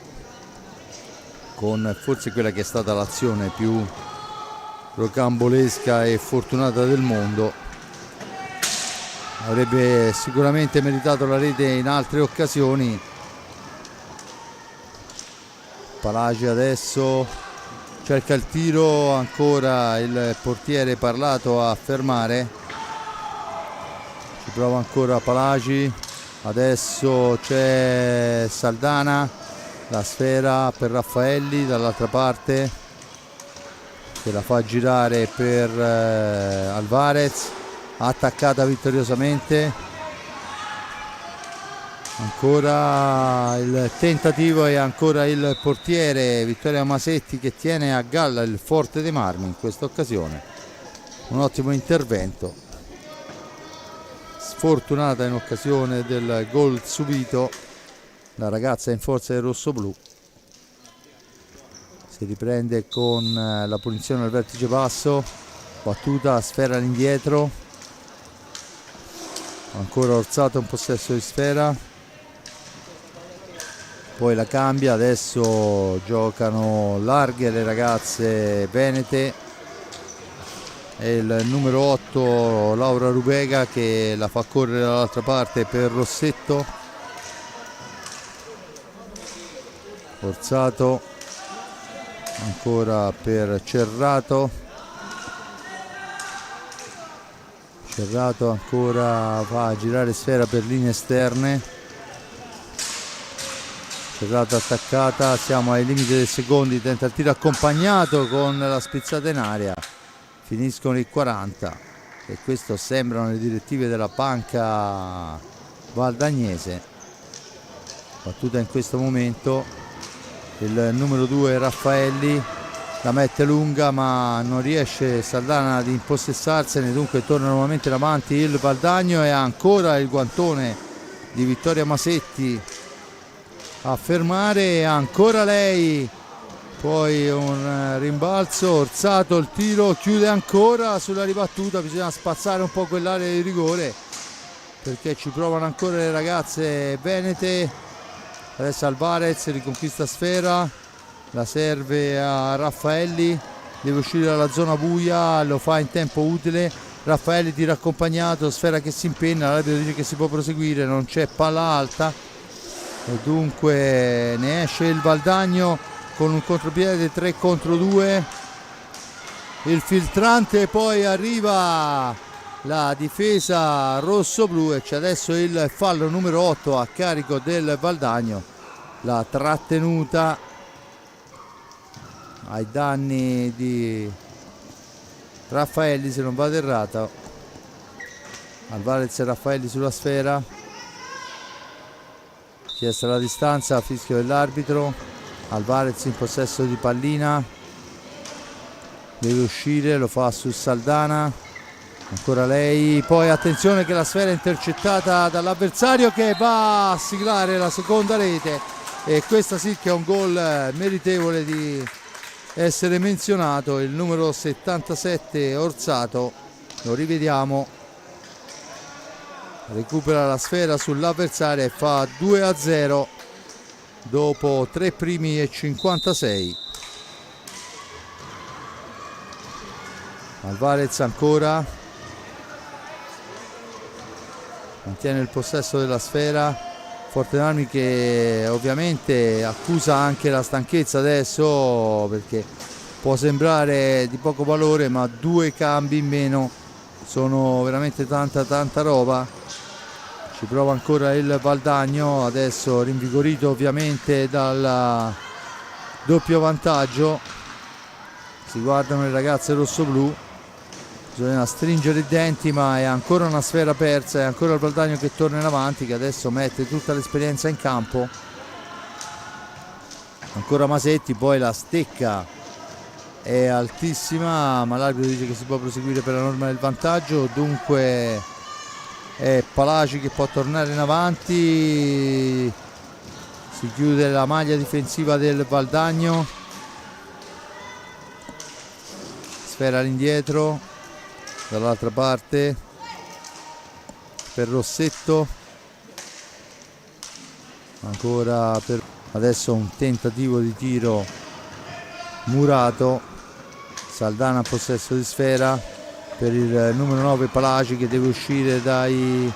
Speaker 1: con forse quella che è stata l'azione più rocambolesca e fortunata del mondo. Avrebbe sicuramente meritato la rete in altre occasioni. Palagi adesso cerca il tiro, ancora il portiere Parlato a fermare, ci prova ancora Palagi, adesso c'è Saldana, la sfera per Raffaelli dall'altra parte che la fa girare per Alvarez, attaccata vittoriosamente, ancora il tentativo e ancora il portiere Vittoria Masetti che tiene a galla il Forte dei Marmi in questa occasione. Un ottimo intervento, sfortunata in occasione del gol subito la ragazza in forza del rossoblu. Si riprende con la punizione al vertice basso, battuta, sfera all'indietro, ancora Orsato in possesso di sfera, poi la cambia, adesso giocano larghe le ragazze venete e il numero 8 Laura Rubega che la fa correre dall'altra parte per Rossetto. Orsato ancora per Cerrato, Cerrato ancora va a girare sfera per linee esterne, Cerrato attaccata, siamo ai limiti dei secondi, tenta il tiro accompagnato con la spizzata in aria, finiscono i 40 e questo sembrano le direttive della banca valdagnese. Battuta in questo momento, il numero 2 Raffaelli la mette lunga ma non riesce Saldana ad impossessarsene, dunque torna nuovamente davanti il Valdagno e ancora il guantone di Vittoria Masetti a fermare, ancora lei, poi un rimbalzo, Orsato il tiro, chiude ancora sulla ribattuta, bisogna spazzare un po' quell'area di rigore perché ci provano ancora le ragazze venete. Adesso Alvarez riconquista sfera, la serve a Raffaelli, deve uscire dalla zona buia, lo fa in tempo utile, Raffaelli tira accompagnato, sfera che si impenna, l'arbitro dice che si può proseguire, non c'è palla alta e dunque ne esce il Valdagno con un contropiede 3 contro 2, il filtrante, poi arriva la difesa rossoblu e c'è adesso il fallo numero 8 a carico del Valdagno, la trattenuta ai danni di Raffaelli se non vado errato. Alvarez e Raffaelli sulla sfera, chiesta la distanza, fischio dell'arbitro, Alvarez in possesso di pallina, deve uscire, lo fa su Saldana, ancora lei, poi attenzione che la sfera è intercettata dall'avversario che va a siglare la seconda rete e questa sì che è un gol meritevole di essere menzionato, il numero 77 Orsato, lo rivediamo, recupera la sfera sull'avversaria e fa 2-0 dopo 3 primi e 56. Alvarez ancora mantiene il possesso della sfera, Forte dei Marmi che ovviamente accusa anche la stanchezza adesso perché può sembrare di poco valore, ma 2 cambi in meno sono veramente tanta roba. Ci prova ancora il Valdagno, adesso rinvigorito ovviamente dal doppio vantaggio. Si guardano le ragazze rossoblù, bisogna stringere i denti, ma è ancora una sfera persa, è ancora il Valdagno che torna in avanti, che adesso mette tutta l'esperienza in campo. Ancora Masetti, poi la stecca è altissima, ma l'arbitro dice che si può proseguire per la norma del vantaggio, dunque è Palaci che può tornare in avanti. Si chiude la maglia difensiva del Valdagno, sfera all'indietro dall'altra parte per Rossetto, ancora per adesso un tentativo di tiro murato. Saldana a possesso di sfera per il numero 9 Palaci, che deve uscire dai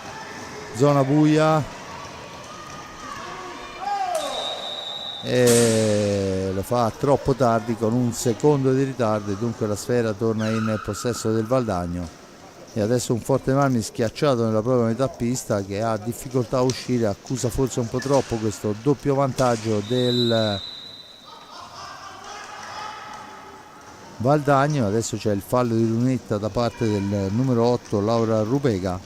Speaker 1: zona buia e lo fa troppo tardi con 1 secondo di ritardo, e dunque la sfera torna in possesso del Valdagno. E adesso un Forte Marmi schiacciato nella propria metà pista, che ha difficoltà a uscire, accusa forse un po' troppo questo doppio vantaggio del Valdagno. Adesso c'è il fallo di lunetta da parte del numero 8 Laura Rubega,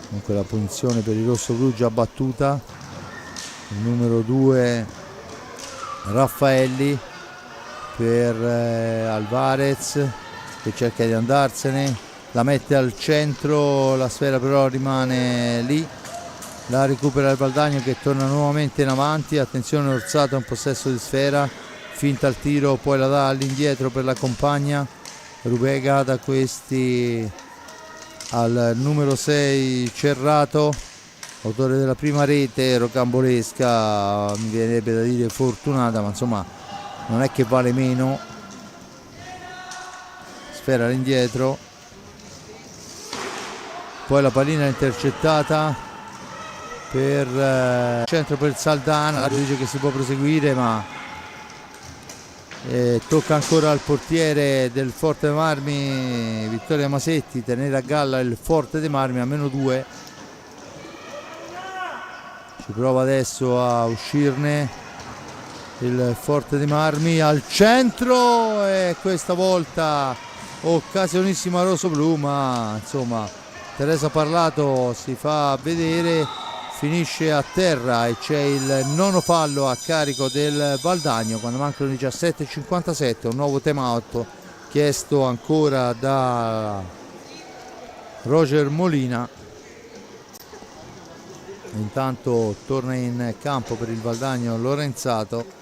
Speaker 1: dunque la punizione per il rossoblù già battuta. Il numero 2 Raffaelli per Alvarez, che cerca di andarsene, la mette al centro, la sfera però rimane lì, la recupera il Valdagno che torna nuovamente in avanti. Attenzione, Orsato in possesso di sfera, finta il tiro, poi la dà all'indietro per la compagna. Rubega da questi al numero 6 Cerrato, autore della prima rete rocambolesca, mi viene da dire fortunata, ma insomma non è che vale meno. Sfera all'indietro, poi la pallina intercettata per centro per Saldana, dice che si può proseguire, ma tocca ancora al portiere del Forte dei Marmi, Vittoria Masetti, tenere a galla il Forte dei Marmi a -2. Ci prova adesso a uscirne il Forte dei Marmi al centro, e questa volta occasionissima rossoblù, ma insomma Teresa Parlato si fa vedere, finisce a terra e c'è il nono fallo a carico del Valdagno quando mancano 17:57, un nuovo time out chiesto ancora da Roger Molina. Intanto torna in campo per il Valdagno Lorenzato.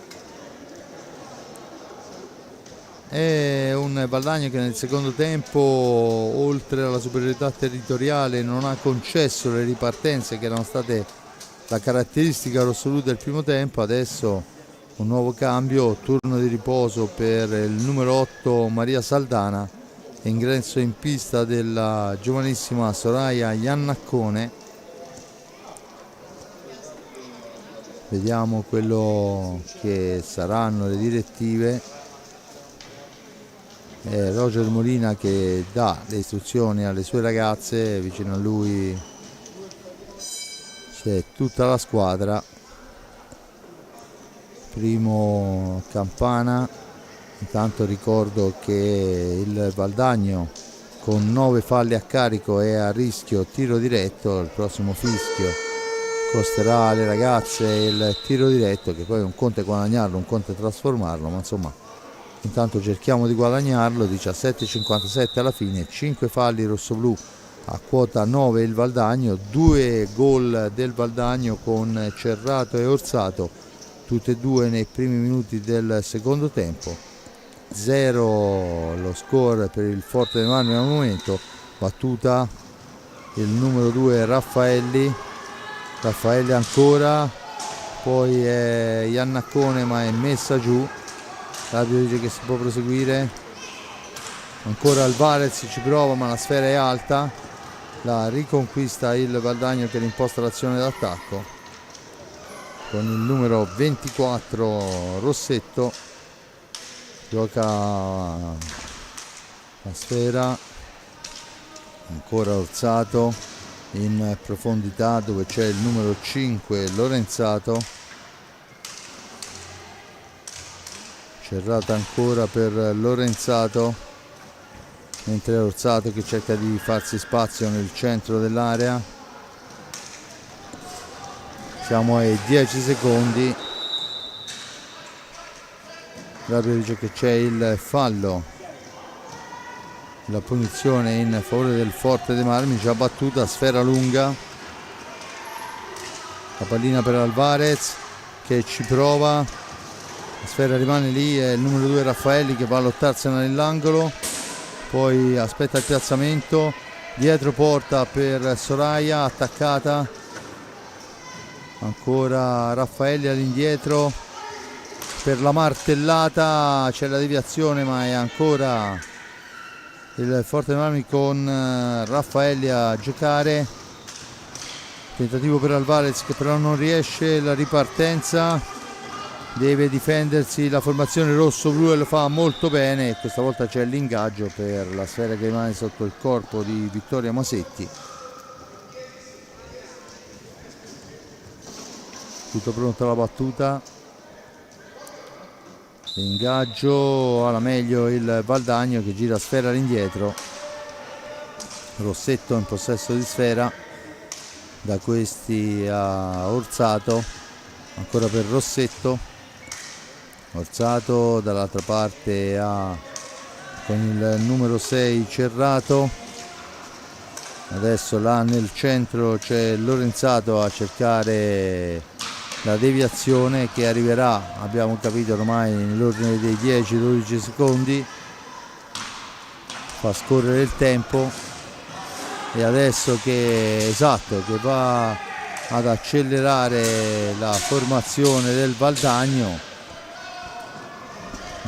Speaker 1: È un Valdagno che nel secondo tempo, oltre alla superiorità territoriale, non ha concesso le ripartenze che erano state la caratteristica rossoblù del primo tempo. Adesso un nuovo cambio, turno di riposo per il numero 8 Maria Saldana, ingresso in pista della giovanissima Soraya Iannaccone. Vediamo quello che saranno le direttive. Roger Molina che dà le istruzioni alle sue ragazze, vicino a lui c'è tutta la squadra. Primo campana. Intanto ricordo che il Valdagno con 9 falli a carico è a rischio tiro diretto. Il prossimo fischio costerà alle ragazze il tiro diretto, che poi un conto è guadagnarlo, un conto è trasformarlo, ma insomma intanto cerchiamo di guadagnarlo. 17:57 alla fine, 5 falli rossoblù, a quota 9 il Valdagno, 2 gol del Valdagno con Cerrato e Orsato, tutte e due nei primi minuti del secondo tempo. 0 lo score per il Forte dei Marmi al momento. Battuta il numero 2 Raffaelli ancora, poi è Iannaccone ma è messa giù. L'arbitro dice che si può proseguire. Ancora Alvarez ci prova, ma la sfera è alta, la riconquista il Valdagno che rimposta l'azione d'attacco con il numero 24 Rossetto gioca la sfera, ancora Orsato in profondità dove c'è il numero 5 Lorenzato, Cerrata ancora per Lorenzato, mentre è Orsato che cerca di farsi spazio nel centro dell'area. Siamo ai 10 secondi. L'arbitro dice che c'è il fallo, la punizione in favore del Forte dei Marmi, già battuta, sfera lunga, la pallina per Alvarez che ci prova, la sfera rimane lì, è il numero 2 Raffaelli che va a lottarsela nell'angolo, poi aspetta il piazzamento, dietro porta per Soraya, attaccata, ancora Raffaelli all'indietro per la martellata, c'è la deviazione ma è ancora il Forte dei Marmi con Raffaelli a giocare, tentativo per Alvarez che però non riesce, la ripartenza, deve difendersi la formazione rosso-blu e lo fa molto bene, questa volta c'è l'ingaggio per la sfera che rimane sotto il corpo di Vittoria Masetti. Tutto pronto alla battuta, ingaggio, alla meglio il Valdagno che gira sfera all'indietro, Rossetto in possesso di sfera, da questi a Orsato, ancora per Rossetto, Orsato dall'altra parte con il numero 6 Cerrato, adesso là nel centro c'è Lorenzato a cercare la deviazione che arriverà, abbiamo capito ormai, nell'ordine dei 10-12 secondi, fa scorrere il tempo e adesso che va ad accelerare la formazione del Valdagno,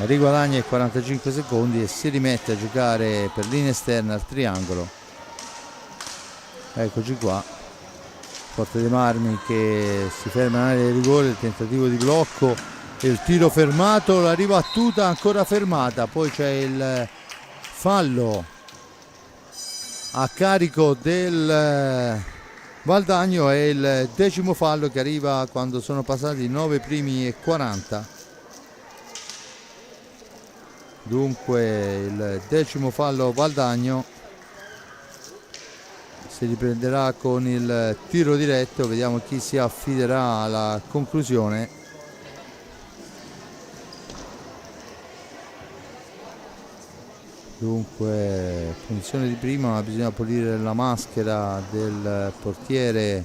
Speaker 1: riguadagna i 45 secondi e si rimette a giocare per linea esterna al triangolo. Eccoci qua, Forte dei Marmi che si ferma in area di rigore, il tentativo di blocco, il tiro fermato, la ribattuta ancora fermata, poi c'è il fallo a carico del Valdagno, è il 10° fallo che arriva quando sono passati 9 primi e 40. Dunque il 10° fallo Valdagno, si riprenderà con il tiro diretto, vediamo chi si affiderà alla conclusione. Dunque punizione di prima, ma bisogna pulire la maschera del portiere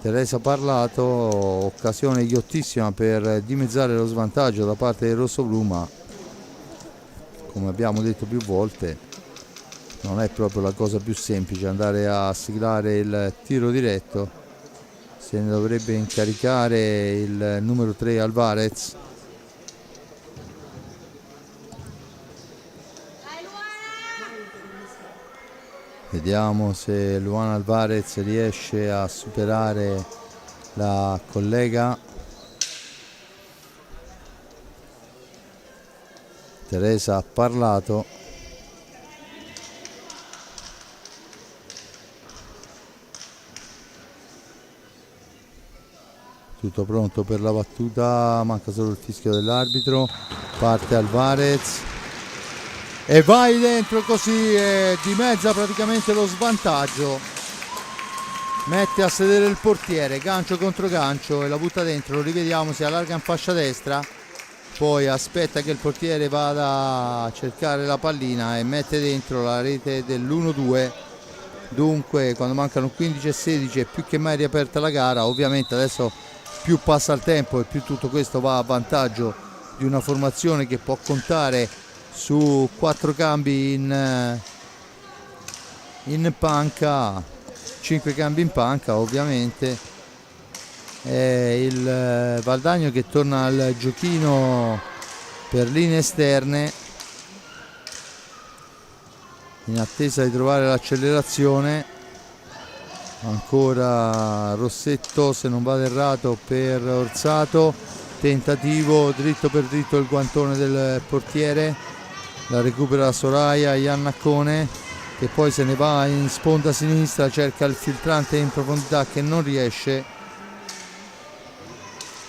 Speaker 1: Teresa Parlato, occasione ghiottissima per dimezzare lo svantaggio da parte del rossoblu, ma come abbiamo detto più volte non è proprio la cosa più semplice andare a siglare il tiro diretto, se ne dovrebbe incaricare il numero 3 Alvarez. Vediamo se Luana Alvarez riesce a superare la collega Teresa Parlato. Tutto pronto per la battuta, manca solo il fischio dell'arbitro, parte Alvarez e vai dentro, così dimezza praticamente lo svantaggio, mette a sedere il portiere, gancio contro gancio e la butta dentro. Lo rivediamo, si allarga in fascia destra, poi aspetta che il portiere vada a cercare la pallina e mette dentro la rete dell'1-2. Dunque quando mancano 15 e 16 è più che mai riaperta la gara. Ovviamente adesso più passa il tempo e più tutto questo va a vantaggio di una formazione che può contare su 4 cambi in panca, 5 cambi in panca ovviamente. È il Valdagno che torna al giochino per linee esterne in attesa di trovare l'accelerazione. Ancora Rossetto, se non vado errato, per Orsato, tentativo dritto per dritto il guantone del portiere, la recupera Soraya Iannaccone che poi se ne va in sponda sinistra, cerca il filtrante in profondità che non riesce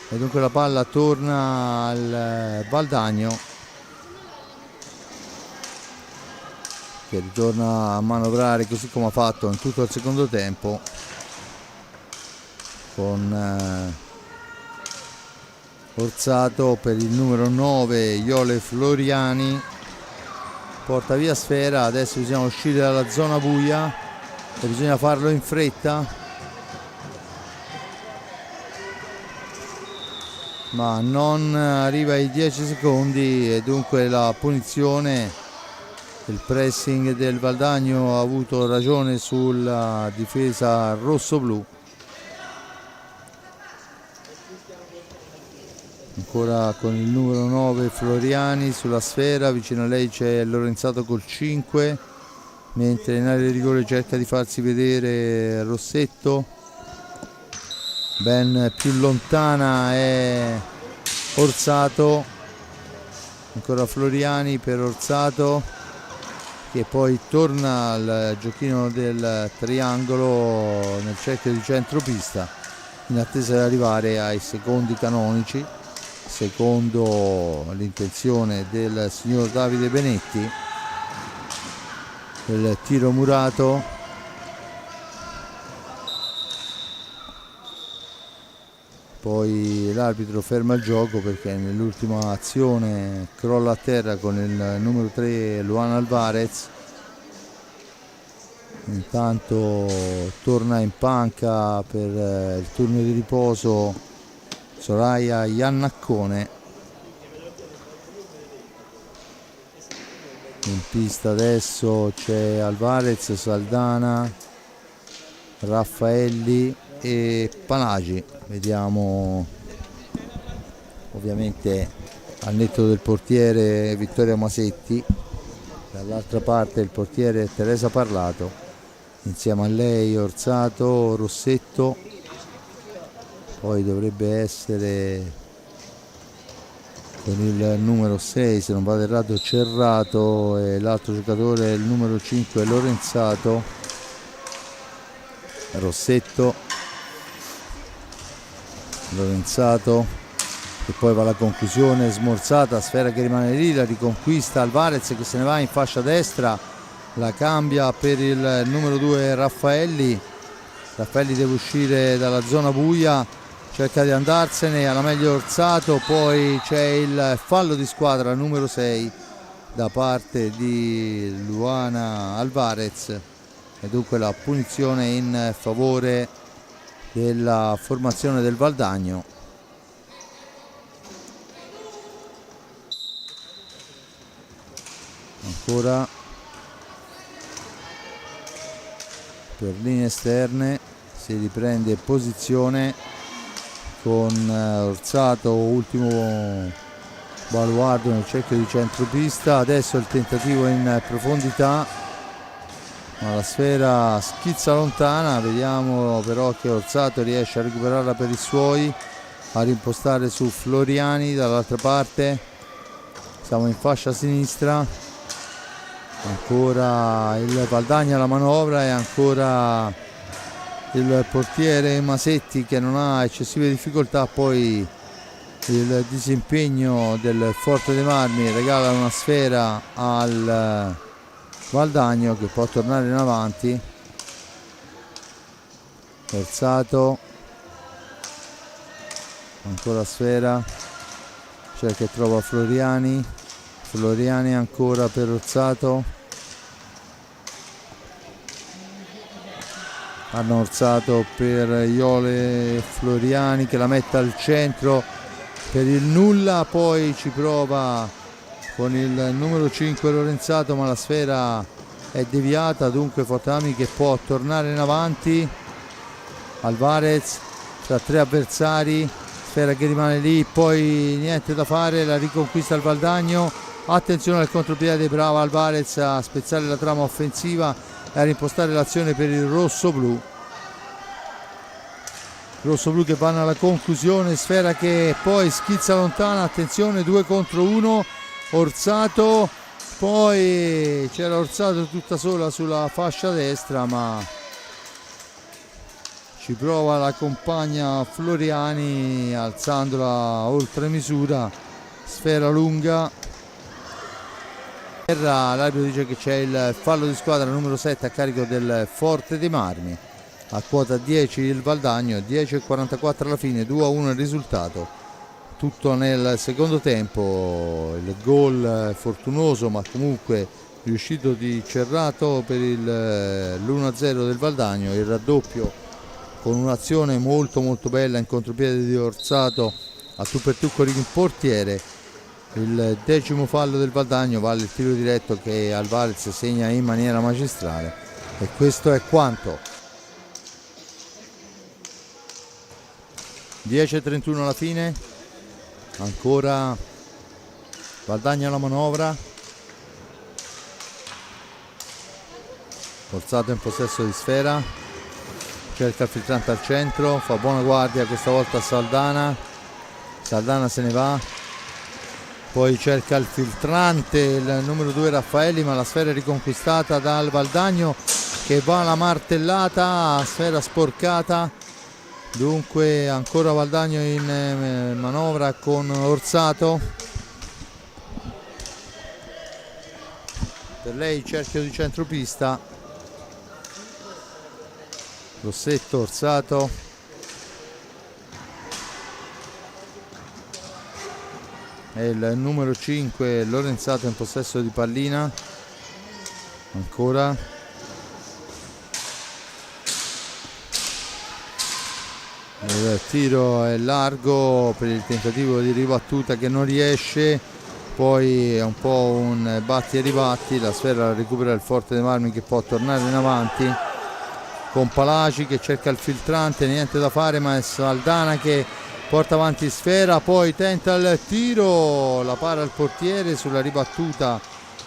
Speaker 1: e dunque la palla torna al Valdagno che ritorna a manovrare così come ha fatto in tutto il secondo tempo con Orsato per il numero 9 Iole Floriani, porta via sfera. Adesso bisogna uscire dalla zona buia e bisogna farlo in fretta, ma non arriva ai 10 secondi e dunque la punizione. Il pressing del Valdagno ha avuto ragione sulla difesa rossoblu. Ancora con il numero 9 Floriani sulla sfera, vicino a lei c'è Lorenzato col 5, mentre in area di rigore cerca di farsi vedere Rossetto. Ben più lontana è Orsato, ancora Floriani per Orsato che poi torna al giochino del triangolo nel cerchio di centropista in attesa di arrivare ai secondi canonici, secondo l'intenzione del signor Davide Benetti. Il tiro murato, poi l'arbitro ferma il gioco perché nell'ultima azione crolla a terra con il numero 3 Luan Alvarez. Intanto torna in panca per il turno di riposo Soraya Iannaccone. In pista adesso c'è Alvarez, Saldana, Raffaelli e Palagi. Vediamo ovviamente al netto del portiere Vittoria Masetti, dall'altra parte il portiere Teresa Parlato, insieme a lei Orsato, Rossetto, poi dovrebbe essere con il numero 6 se non vado errato Cerrato e l'altro giocatore il numero 5 Lorenzato. Rossetto, Lorenzato e poi va la conclusione smorzata, sfera che rimane lì, la riconquista Alvarez che se ne va in fascia destra, la cambia per il numero 2 Raffaelli. Raffaelli deve uscire dalla zona buia, cerca di andarsene, alla meglio Orsato, poi c'è il fallo di squadra numero 6 da parte di Luana Alvarez e dunque la punizione in favore della formazione del Valdagno. Ancora per linee esterne si riprende posizione con Orsato, ultimo baluardo nel cerchio di centropista. Adesso il tentativo in profondità, ma la sfera schizza lontana. Vediamo però che Orsato riesce a recuperarla per i suoi, a rimpostare su Floriani dall'altra parte. Siamo in fascia sinistra, ancora il Valdagno alla manovra e ancora il portiere Masetti che non ha eccessive difficoltà. Poi il disimpegno del Forte dei Marmi regala una sfera al Valdagno che può tornare in avanti. Orsato, ancora sfera, cerca e trova Floriani. Floriani ancora per Orsato. Hanno Orsato per Iole Floriani che la mette al centro per il nulla, poi ci prova con il numero 5 Lorenzato, ma la sfera è deviata, dunque Fortami che può tornare in avanti. Alvarez tra tre avversari, sfera che rimane lì, poi niente da fare, la riconquista il Valdagno. Attenzione al contropiede, brava Alvarez a spezzare la trama offensiva e a rimpostare l'azione per il rosso-blu. rossoblu che vanno alla conclusione, Sfera che poi schizza lontana, attenzione 2 contro 1, Orsato, poi c'era Orsato tutta sola sulla fascia destra, ma ci prova la compagna Floriani alzandola oltre misura, sfera lunga. L'arbitro dice che c'è il fallo di squadra numero 7 a carico del Forte dei Marmi. A quota 10 il Valdagno, 10:44 alla fine, 2-1 il risultato. Tutto nel secondo tempo, il gol fortunoso ma comunque riuscito di Cerrato per l'1-0 del Valdagno, il raddoppio con un'azione molto bella in contropiede di Orsato a tu per tu con il portiere. Il 10° fallo del Valdagno, vale il tiro diretto che Alvarez segna in maniera magistrale, e questo è quanto. 10:31 alla fine, ancora Valdagno alla manovra, Orsato in possesso di sfera, cerca il filtrante al centro, fa buona guardia questa volta a Saldana, Saldana se ne va, poi cerca il filtrante il numero 2 Raffaelli, ma la sfera è riconquistata dal Valdagno che va alla martellata, sfera sporcata. Dunque ancora Valdagno in manovra con Orsato, per lei cerchio di centropista, Rossetto, Orsato, e il numero 5 Lorenzato in possesso di pallina, ancora il tiro è largo per il tentativo di ribattuta che non riesce, poi è un po' un batti e ribatti, la sfera la recupera il Forte dei Marmi che può tornare in avanti con Palaci che cerca il filtrante, niente da fare, ma è Saldana che porta avanti sfera, poi tenta il tiro, la para il portiere, sulla ribattuta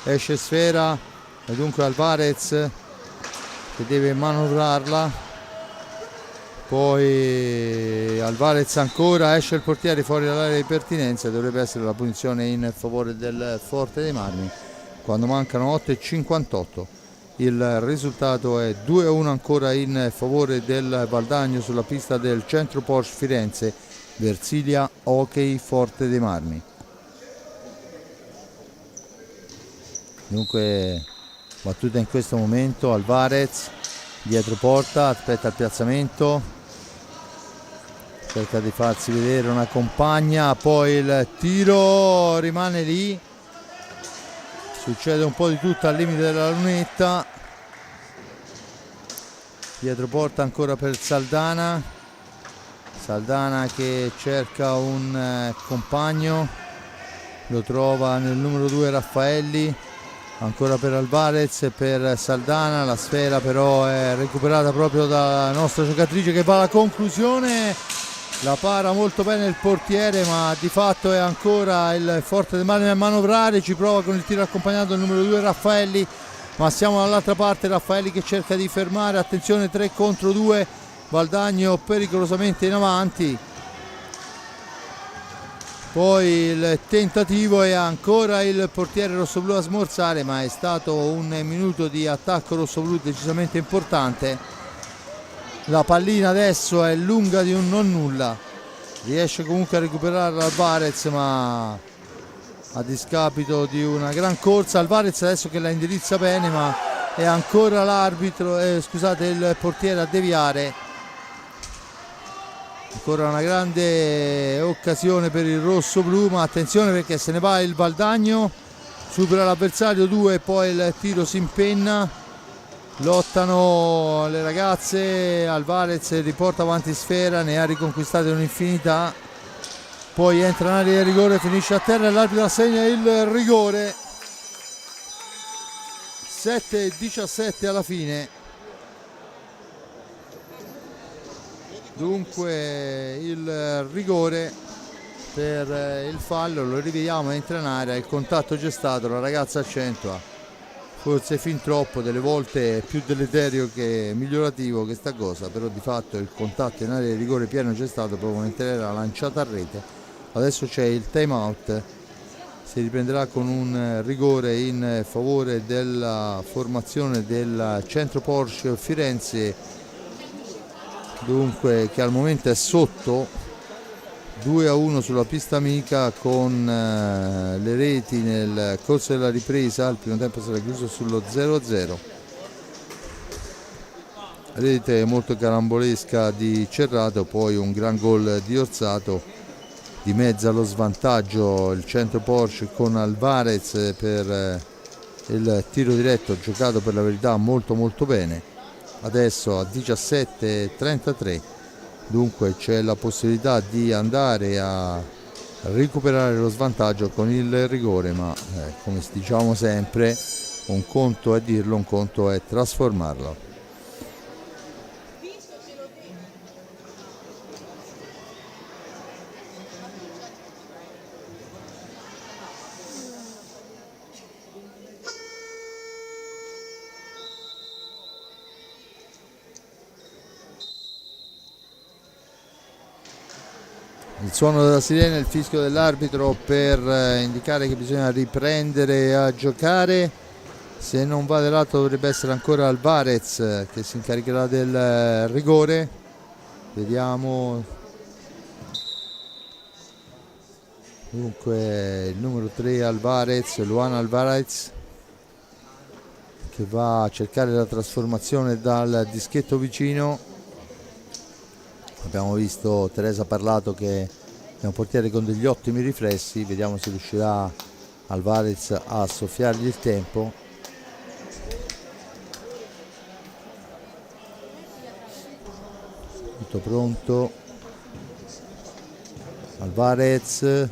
Speaker 1: esce sfera e dunque Alvarez che deve manovrarla, poi Alvarez ancora, esce il portiere fuori dall'area di pertinenza, dovrebbe essere la punizione in favore del Forte dei Marmi quando mancano 8:58. Il risultato è 2-1 ancora in favore del Valdagno sulla pista del Centro Porsche Firenze, Versilia Hockey Forte dei Marmi. Dunque battuta in questo momento, Alvarez dietro porta, aspetta il piazzamento, cerca di farsi vedere una compagna, poi il tiro rimane lì, succede un po' di tutto al limite della lunetta, dietro porta ancora per Saldana, Saldana che cerca un compagno, lo trova nel numero 2 Raffaelli, ancora per Alvarez e per Saldana, la sfera però è recuperata proprio dalla nostra giocatrice che va alla conclusione, la para molto bene il portiere, ma di fatto è ancora il Forte dei Marmi a manovrare, ci prova con il tiro accompagnato del numero 2 Raffaelli, ma siamo dall'altra parte, Raffaelli che cerca di fermare, attenzione 3 contro 2, Valdagno pericolosamente in avanti, poi il tentativo è ancora il portiere rossoblu a smorzare, ma è stato un minuto di attacco rossoblu decisamente importante. La pallina adesso è lunga di un non nulla, riesce comunque a recuperare Alvarez, ma a discapito di una gran corsa. Alvarez adesso che la indirizza bene, ma è ancora l'arbitro, scusate, il portiere a deviare. Ancora una grande occasione per il rosso-blu, ma attenzione perché se ne va il Valdagno, supera l'avversario 2, poi il tiro si impenna, lottano le ragazze, Alvarez riporta avanti sfera, ne ha riconquistate un'infinità, poi entra in area di rigore, finisce a terra e l'arbitro assegna il rigore. 7:17 alla fine. Dunque il rigore per il fallo, lo rivediamo, entra in area, il contatto c'è stato, la ragazza accentua, forse fin troppo, delle volte è più deleterio che migliorativo questa cosa, però di fatto il contatto in area di rigore pieno c'è stato, proprio mentre era lanciata a rete. Adesso c'è il time out, si riprenderà con un rigore in favore della formazione del Centro Porsche Firenze, dunque, che al momento è sotto 2-1 sulla pista amica, con le reti nel corso della ripresa. Il primo tempo sarà chiuso sullo 0-0, rete molto carambolesca di Cerrato, poi un gran gol di Orsato, di mezzo allo svantaggio il Centro Porsche con Alvarez per il tiro diretto, giocato per la verità molto bene. Adesso a 17:33, dunque c'è la possibilità di andare a recuperare lo svantaggio con il rigore, ma come diciamo sempre, un conto è dirlo, un conto è trasformarlo. Il suono della sirena, il fischio dell'arbitro per indicare che bisogna riprendere a giocare. Se non vado errato dovrebbe essere ancora Alvarez che si incaricherà del rigore. Vediamo. Dunque il numero 3 Alvarez, Luan Alvarez, che va a cercare la trasformazione dal dischetto vicino. Abbiamo visto Teresa Parlato che è un portiere con degli ottimi riflessi, vediamo se riuscirà Alvarez a soffiargli il tempo. Tutto pronto. Alvarez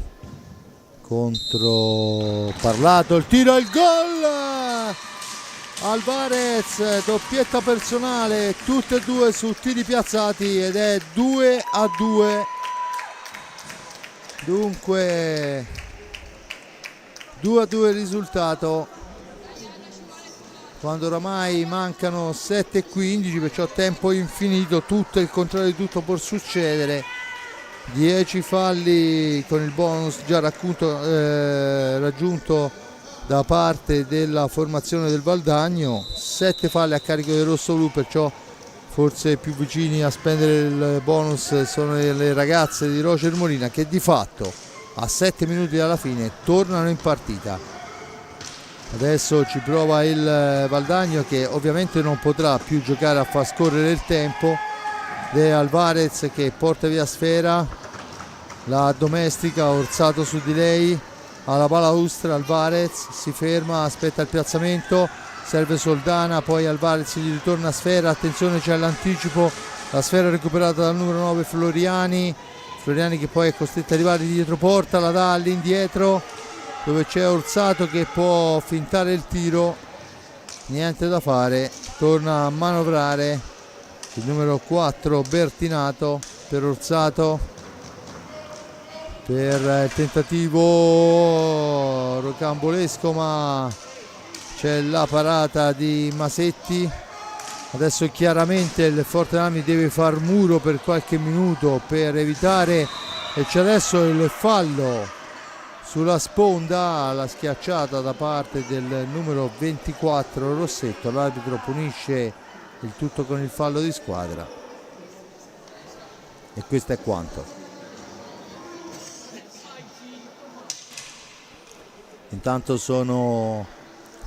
Speaker 1: contro Parlato, il tiro e il gol! Alvarez, doppietta personale, tutte e due su tiri piazzati, ed è 2-2. Dunque 2-2 il risultato, quando oramai mancano 7:15, perciò tempo infinito, tutto il contrario di tutto può succedere. 10 falli con il bonus già raggiunto da parte della formazione del Valdagno, 7 falli a carico del rossoblu, perciò forse più vicini a spendere il bonus sono le ragazze di Roger Molina, che di fatto a 7 minuti dalla fine tornano in partita. Adesso ci prova il Valdagno, che ovviamente non potrà più giocare a far scorrere il tempo. De Alvarez che porta via sfera, la domestica, Orsato su di lei, alla balaustra. Alvarez si ferma, aspetta il piazzamento, serve Soldana, poi Alvarez gli ritorna sfera, attenzione c'è l'anticipo, la sfera recuperata dal numero 9 Floriani che poi è costretto ad arrivare dietro porta, la dà all'indietro dove c'è Orsato che può fintare il tiro, niente da fare, torna a manovrare il numero 4 Bertinato per Orsato, per il tentativo rocambolesco, ma c'è la parata di Masetti. Adesso chiaramente il Fortenami deve far muro per qualche minuto per evitare, e c'è adesso il fallo sulla sponda, la schiacciata da parte del numero 24 Rossetto. L'arbitro punisce il tutto con il fallo di squadra, e questo è quanto. Intanto sono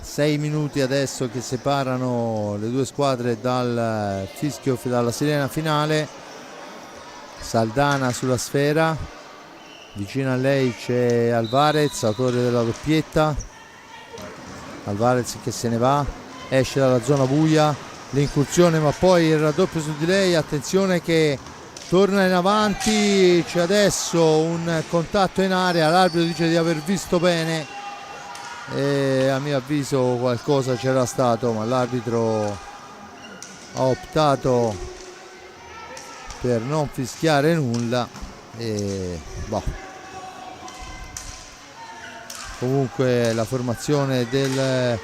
Speaker 1: 6 minuti adesso che separano le due squadre dal fischio, dalla sirena finale. Saldana sulla sfera, vicino a lei c'è Alvarez, autore della doppietta. Alvarez che se ne va, esce dalla zona buia, l'incursione ma poi il raddoppio su di lei, attenzione che torna in avanti, c'è adesso un contatto in area, l'arbitro dice di aver visto bene e a mio avviso qualcosa c'era stato, ma l'arbitro ha optato per non fischiare nulla e comunque la formazione del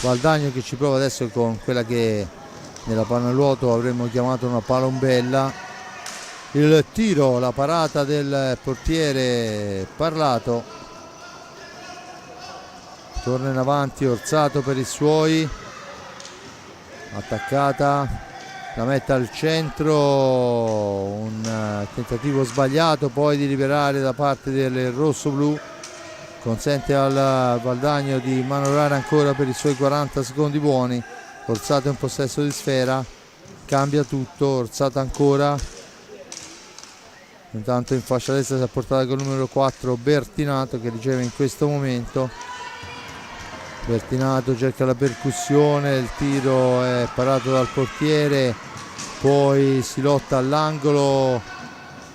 Speaker 1: Valdagno che ci prova adesso con quella che nella pallanuoto avremmo chiamato una palombella. Il tiro, la parata del portiere Parlato. Torna in avanti Orsato per i suoi, attaccata, la mette al centro, un tentativo sbagliato poi di liberare da parte del rosso-blu, consente al Valdagno di manovrare ancora per i suoi 40 secondi buoni. Orsato in possesso di sfera, cambia tutto, Orsato ancora, intanto in fascia destra si è portata con il numero 4 Bertinato che riceve in questo momento. Bertinato cerca la percussione, il tiro è parato dal portiere, poi si lotta all'angolo,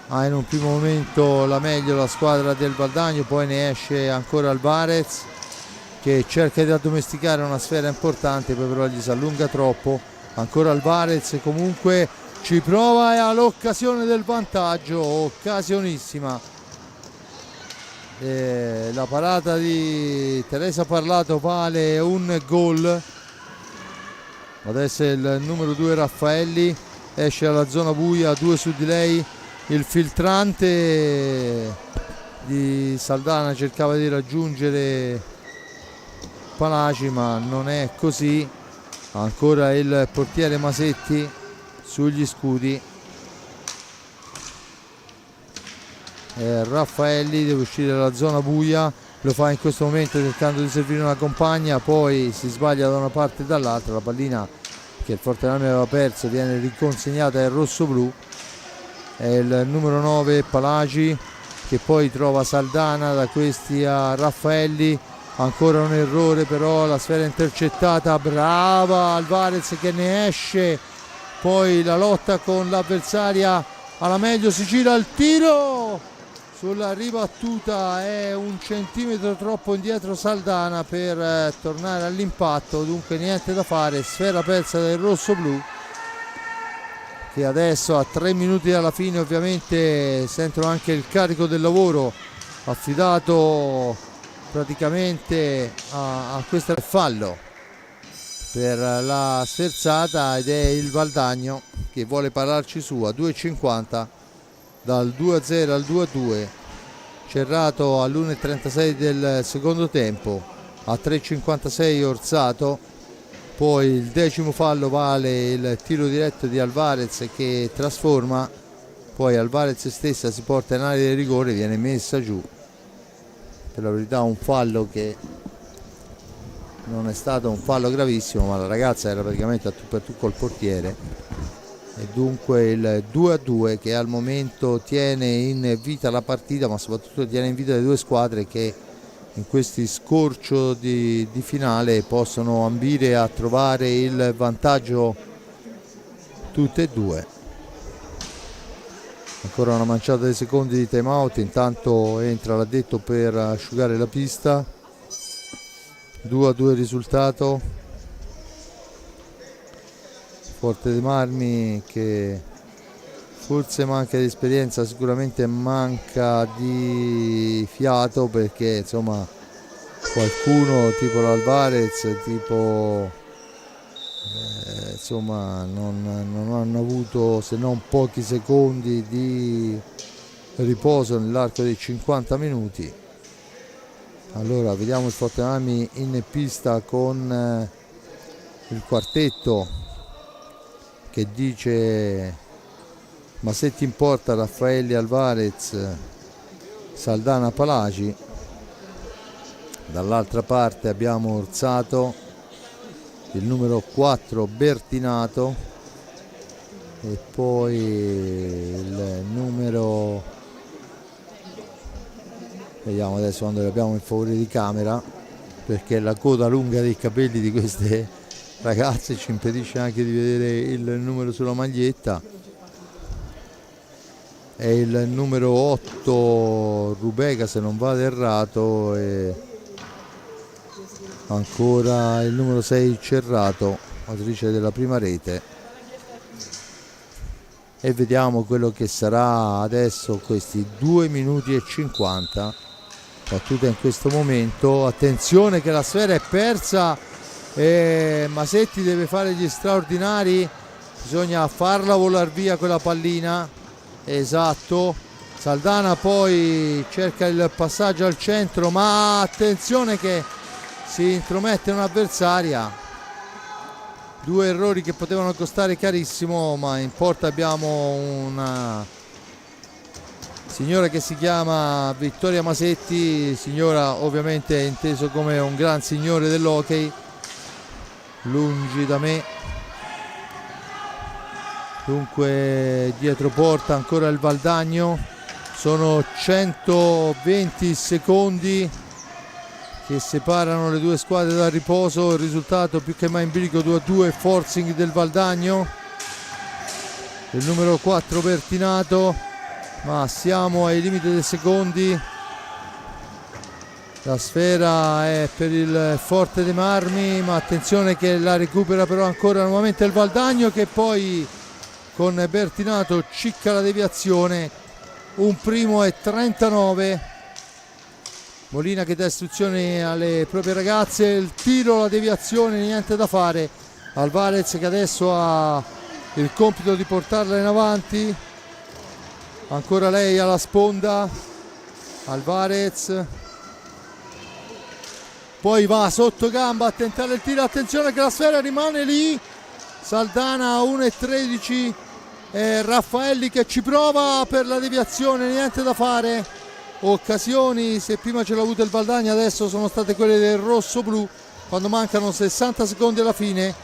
Speaker 1: ha in un primo momento la meglio la squadra del Valdagno, poi ne esce ancora Alvarez che cerca di addomesticare una sfera importante, poi però gli si allunga troppo. Ancora Alvarez comunque ci prova e ha l'occasione del vantaggio, occasionissima. La parata di Teresa Parlato vale un gol. Adesso il numero 2 Raffaelli esce dalla zona buia, 2 su di lei. Il filtrante di Saldana cercava di raggiungere Palaci ma non è così. Ancora il portiere Masetti sugli scudi. Raffaelli deve uscire dalla zona buia, lo fa in questo momento cercando di servire una compagna, poi si sbaglia da una parte e dall'altra, la pallina che il Fortename aveva perso viene riconsegnata al rosso-blu. È il numero 9 Palaci che poi trova Saldana, da questi a Raffaelli, ancora un errore però, la sfera intercettata, brava Alvarez che ne esce, poi la lotta con l'avversaria alla meglio, si gira il tiro sulla ribattuta, è un centimetro troppo indietro Saldana per tornare all'impatto, dunque niente da fare, sfera persa del rosso-blu che adesso a 3 minuti dalla fine ovviamente sentono anche il carico del lavoro affidato praticamente a questo fallo per la sferzata, ed è il Valdagno che vuole pararci su a 2,50 dal 2-0 al 2-2. Cerrato all'1,36 del secondo tempo, a 3,56 Orsato, poi il 10° fallo vale il tiro diretto di Alvarez che trasforma, poi Alvarez stessa si porta in area di rigore, viene messa giù. Per la verità un fallo che non è stato un fallo gravissimo, ma la ragazza era praticamente a tu per tu col portiere, e dunque il 2-2 che al momento tiene in vita la partita, ma soprattutto tiene in vita le due squadre che in questi scorcio di finale possono ambire a trovare il vantaggio tutte e due. Ancora una manciata di secondi di time out, intanto entra l'addetto per asciugare la pista. 2-2 il risultato. Forte dei Marmi che forse manca di esperienza, sicuramente manca di fiato, perché insomma qualcuno tipo l'Alvarez, tipo insomma non hanno avuto se non pochi secondi di riposo nell'arco dei 50 minuti. Allora vediamo il Fortenami in pista con il quartetto che dice Masetti in porta, Raffaelli, Alvarez, Saldana, Palaci. Dall'altra parte abbiamo Orsato, il numero 4 Bertinato e poi il numero, vediamo adesso quando li abbiamo in favore di camera, perché la coda lunga dei capelli di queste ragazze ci impedisce anche di vedere il numero sulla maglietta. È il numero 8 Rubega se non vado errato, e ancora il numero 6 Cerrato, autrice della prima rete. E vediamo quello che sarà adesso questi 2 minuti e 50 battuta in questo momento. Attenzione che la sfera è persa e Masetti deve fare gli straordinari, bisogna farla volare via quella pallina, esatto. Saldana poi cerca il passaggio al centro, ma attenzione che si intromette un'avversaria, 2 errori che potevano costare carissimo, ma in porta abbiamo una signora che si chiama Vittoria Masetti, signora ovviamente inteso come un gran signore dell'hockey, lungi da me. Dunque dietro porta ancora il Valdagno, sono 120 secondi che separano le 2 squadre dal riposo, il risultato più che mai in bilico 2-2, forcing del Valdagno, il numero 4 Bertinato, ma siamo ai limiti dei secondi. La sfera è per il Forte dei Marmi, ma attenzione che la recupera però ancora nuovamente il Valdagno, che poi con Bertinato cicca la deviazione, un primo e 39. Molina che dà istruzioni alle proprie ragazze, il tiro, la deviazione, niente da fare. Alvarez che adesso ha il compito di portarla in avanti, ancora lei alla sponda, Alvarez, poi va sotto gamba a tentare il tiro, attenzione che la sfera rimane lì, Saldana a 1,13, Raffaelli che ci prova per la deviazione, niente da fare. Occasioni, se prima ce l'ha avuto il Valdagno, adesso sono state quelle del rosso-blu, quando mancano 60 secondi alla fine.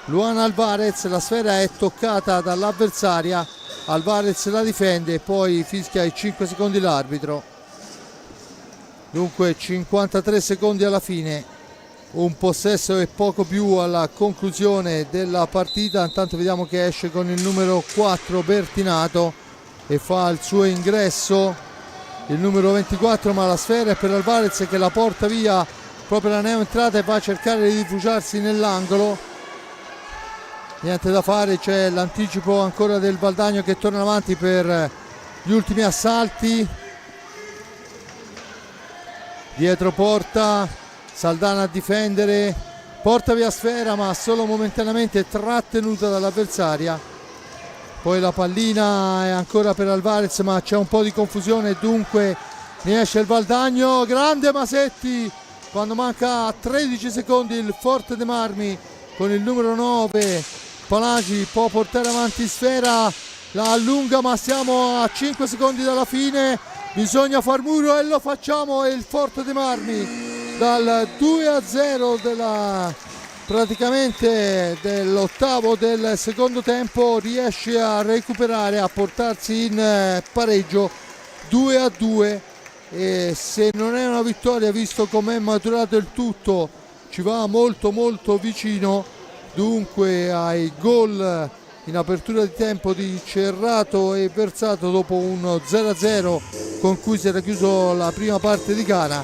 Speaker 1: Luana Alvarez, la sfera è toccata dall'avversaria, Alvarez la difende, poi fischia i 5 secondi l'arbitro. Dunque 53 secondi alla fine, un possesso e poco più alla conclusione della partita. Intanto vediamo che esce con il numero 4 Bertinato e fa il suo ingresso il numero 24, ma la sfera è per Alvarez che la porta via proprio la neoentrata e va a cercare di rifugiarsi nell'angolo. Niente da fare, c'è l'anticipo ancora del Valdagno che torna avanti per gli ultimi assalti. Dietro porta, Saldana a difendere, porta via sfera ma solo momentaneamente trattenuta dall'avversaria. Poi la pallina è ancora per Alvarez, ma c'è un po' di confusione, dunque ne esce il Valdagno, grande Masetti, quando manca 13 secondi il Forte dei Marmi con il numero 9 Palagi può portare avanti sfera, la allunga ma siamo a 5 secondi dalla fine, bisogna far muro e lo facciamo, e il Forte dei Marmi dal 2-0 praticamente dell'ottavo del secondo tempo riesce a recuperare, a portarsi in pareggio 2-2, e se non è una vittoria, visto come è maturato il tutto, ci va molto molto vicino. Dunque ai gol in apertura di tempo di Cerrato e Versato dopo un 0-0 con cui si era chiuso la prima parte di gara,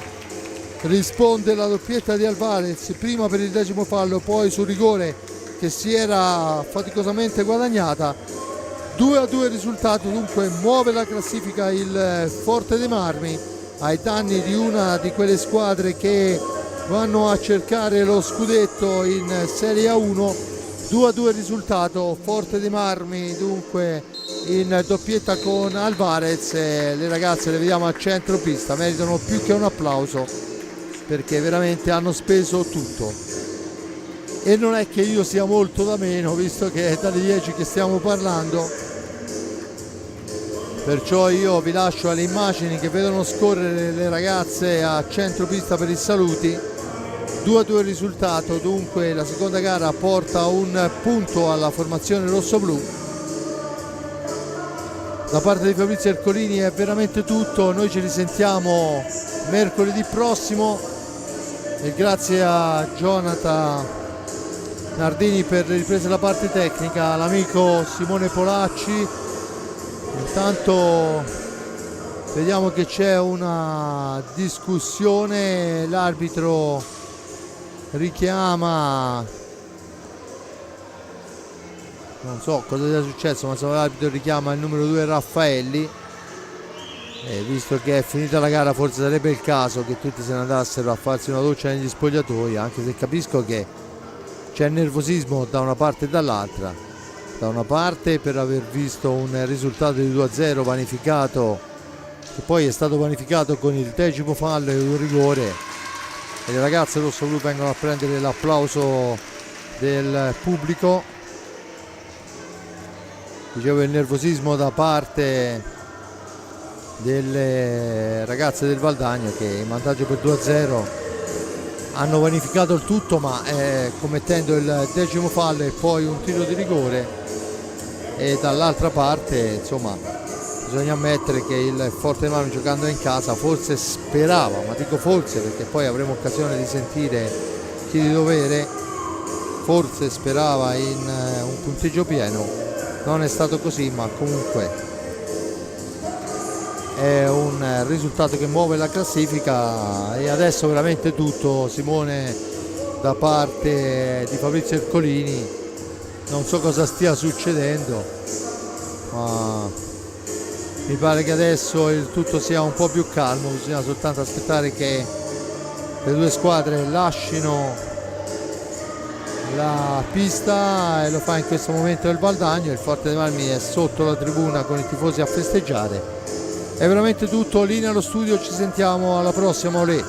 Speaker 1: risponde la doppietta di Alvarez, prima per il 10° fallo, poi sul rigore che si era faticosamente guadagnata. 2-2 il risultato, dunque muove la classifica il Forte dei Marmi ai danni di una di quelle squadre che vanno a cercare lo scudetto in Serie A1. 2-2 il risultato, Forte dei Marmi dunque in doppietta con Alvarez, le ragazze le vediamo al centro pista, meritano più che un applauso perché veramente hanno speso tutto, e non è che io sia molto da meno visto che è dalle 10 che stiamo parlando, perciò io vi lascio alle immagini che vedono scorrere le ragazze a centro pista per i saluti. 2-2 il risultato, dunque la seconda gara porta un punto alla formazione rossoblu. Da parte di Fabrizio Ercolini è veramente tutto, noi ci risentiamo mercoledì prossimo e grazie a Jonathan Nardini per le riprese della parte tecnica, l'amico Simone Polacci. Intanto vediamo che c'è una discussione, l'arbitro richiama, non so cosa sia successo, ma l'arbitro richiama il numero 2 Raffaelli, e visto che è finita la gara forse sarebbe il caso che tutti se ne andassero a farsi una doccia negli spogliatoi, anche se capisco che c'è nervosismo da una parte e dall'altra. Da una parte per aver visto un risultato di 2-0 vanificato, che poi è stato vanificato con il 10° fallo e un rigore, e le ragazze rossoblu vengono a prendere l'applauso del pubblico. Dicevo, il nervosismo da parte delle ragazze del Valdagno, che in vantaggio per 2-0 hanno vanificato il tutto, ma commettendo il 10° fallo e poi un tiro di rigore. E dall'altra parte, insomma, bisogna ammettere che il Forte dei Marmi, giocando in casa, forse sperava, ma dico forse perché poi avremo occasione di sentire chi di dovere, forse sperava in un punteggio pieno. Non è stato così, ma comunque è un risultato che muove la classifica. E adesso veramente tutto, Simone, da parte di Fabrizio Ercolini. Non so cosa stia succedendo, ma mi pare che adesso il tutto sia un po' più calmo. Bisogna soltanto aspettare che le due squadre lascino la pista, e lo fa in questo momento il Valdagno. Il Forte dei Marmi è sotto la tribuna con i tifosi a festeggiare. È veramente tutto, linea allo studio, ci sentiamo alla prossima, olè.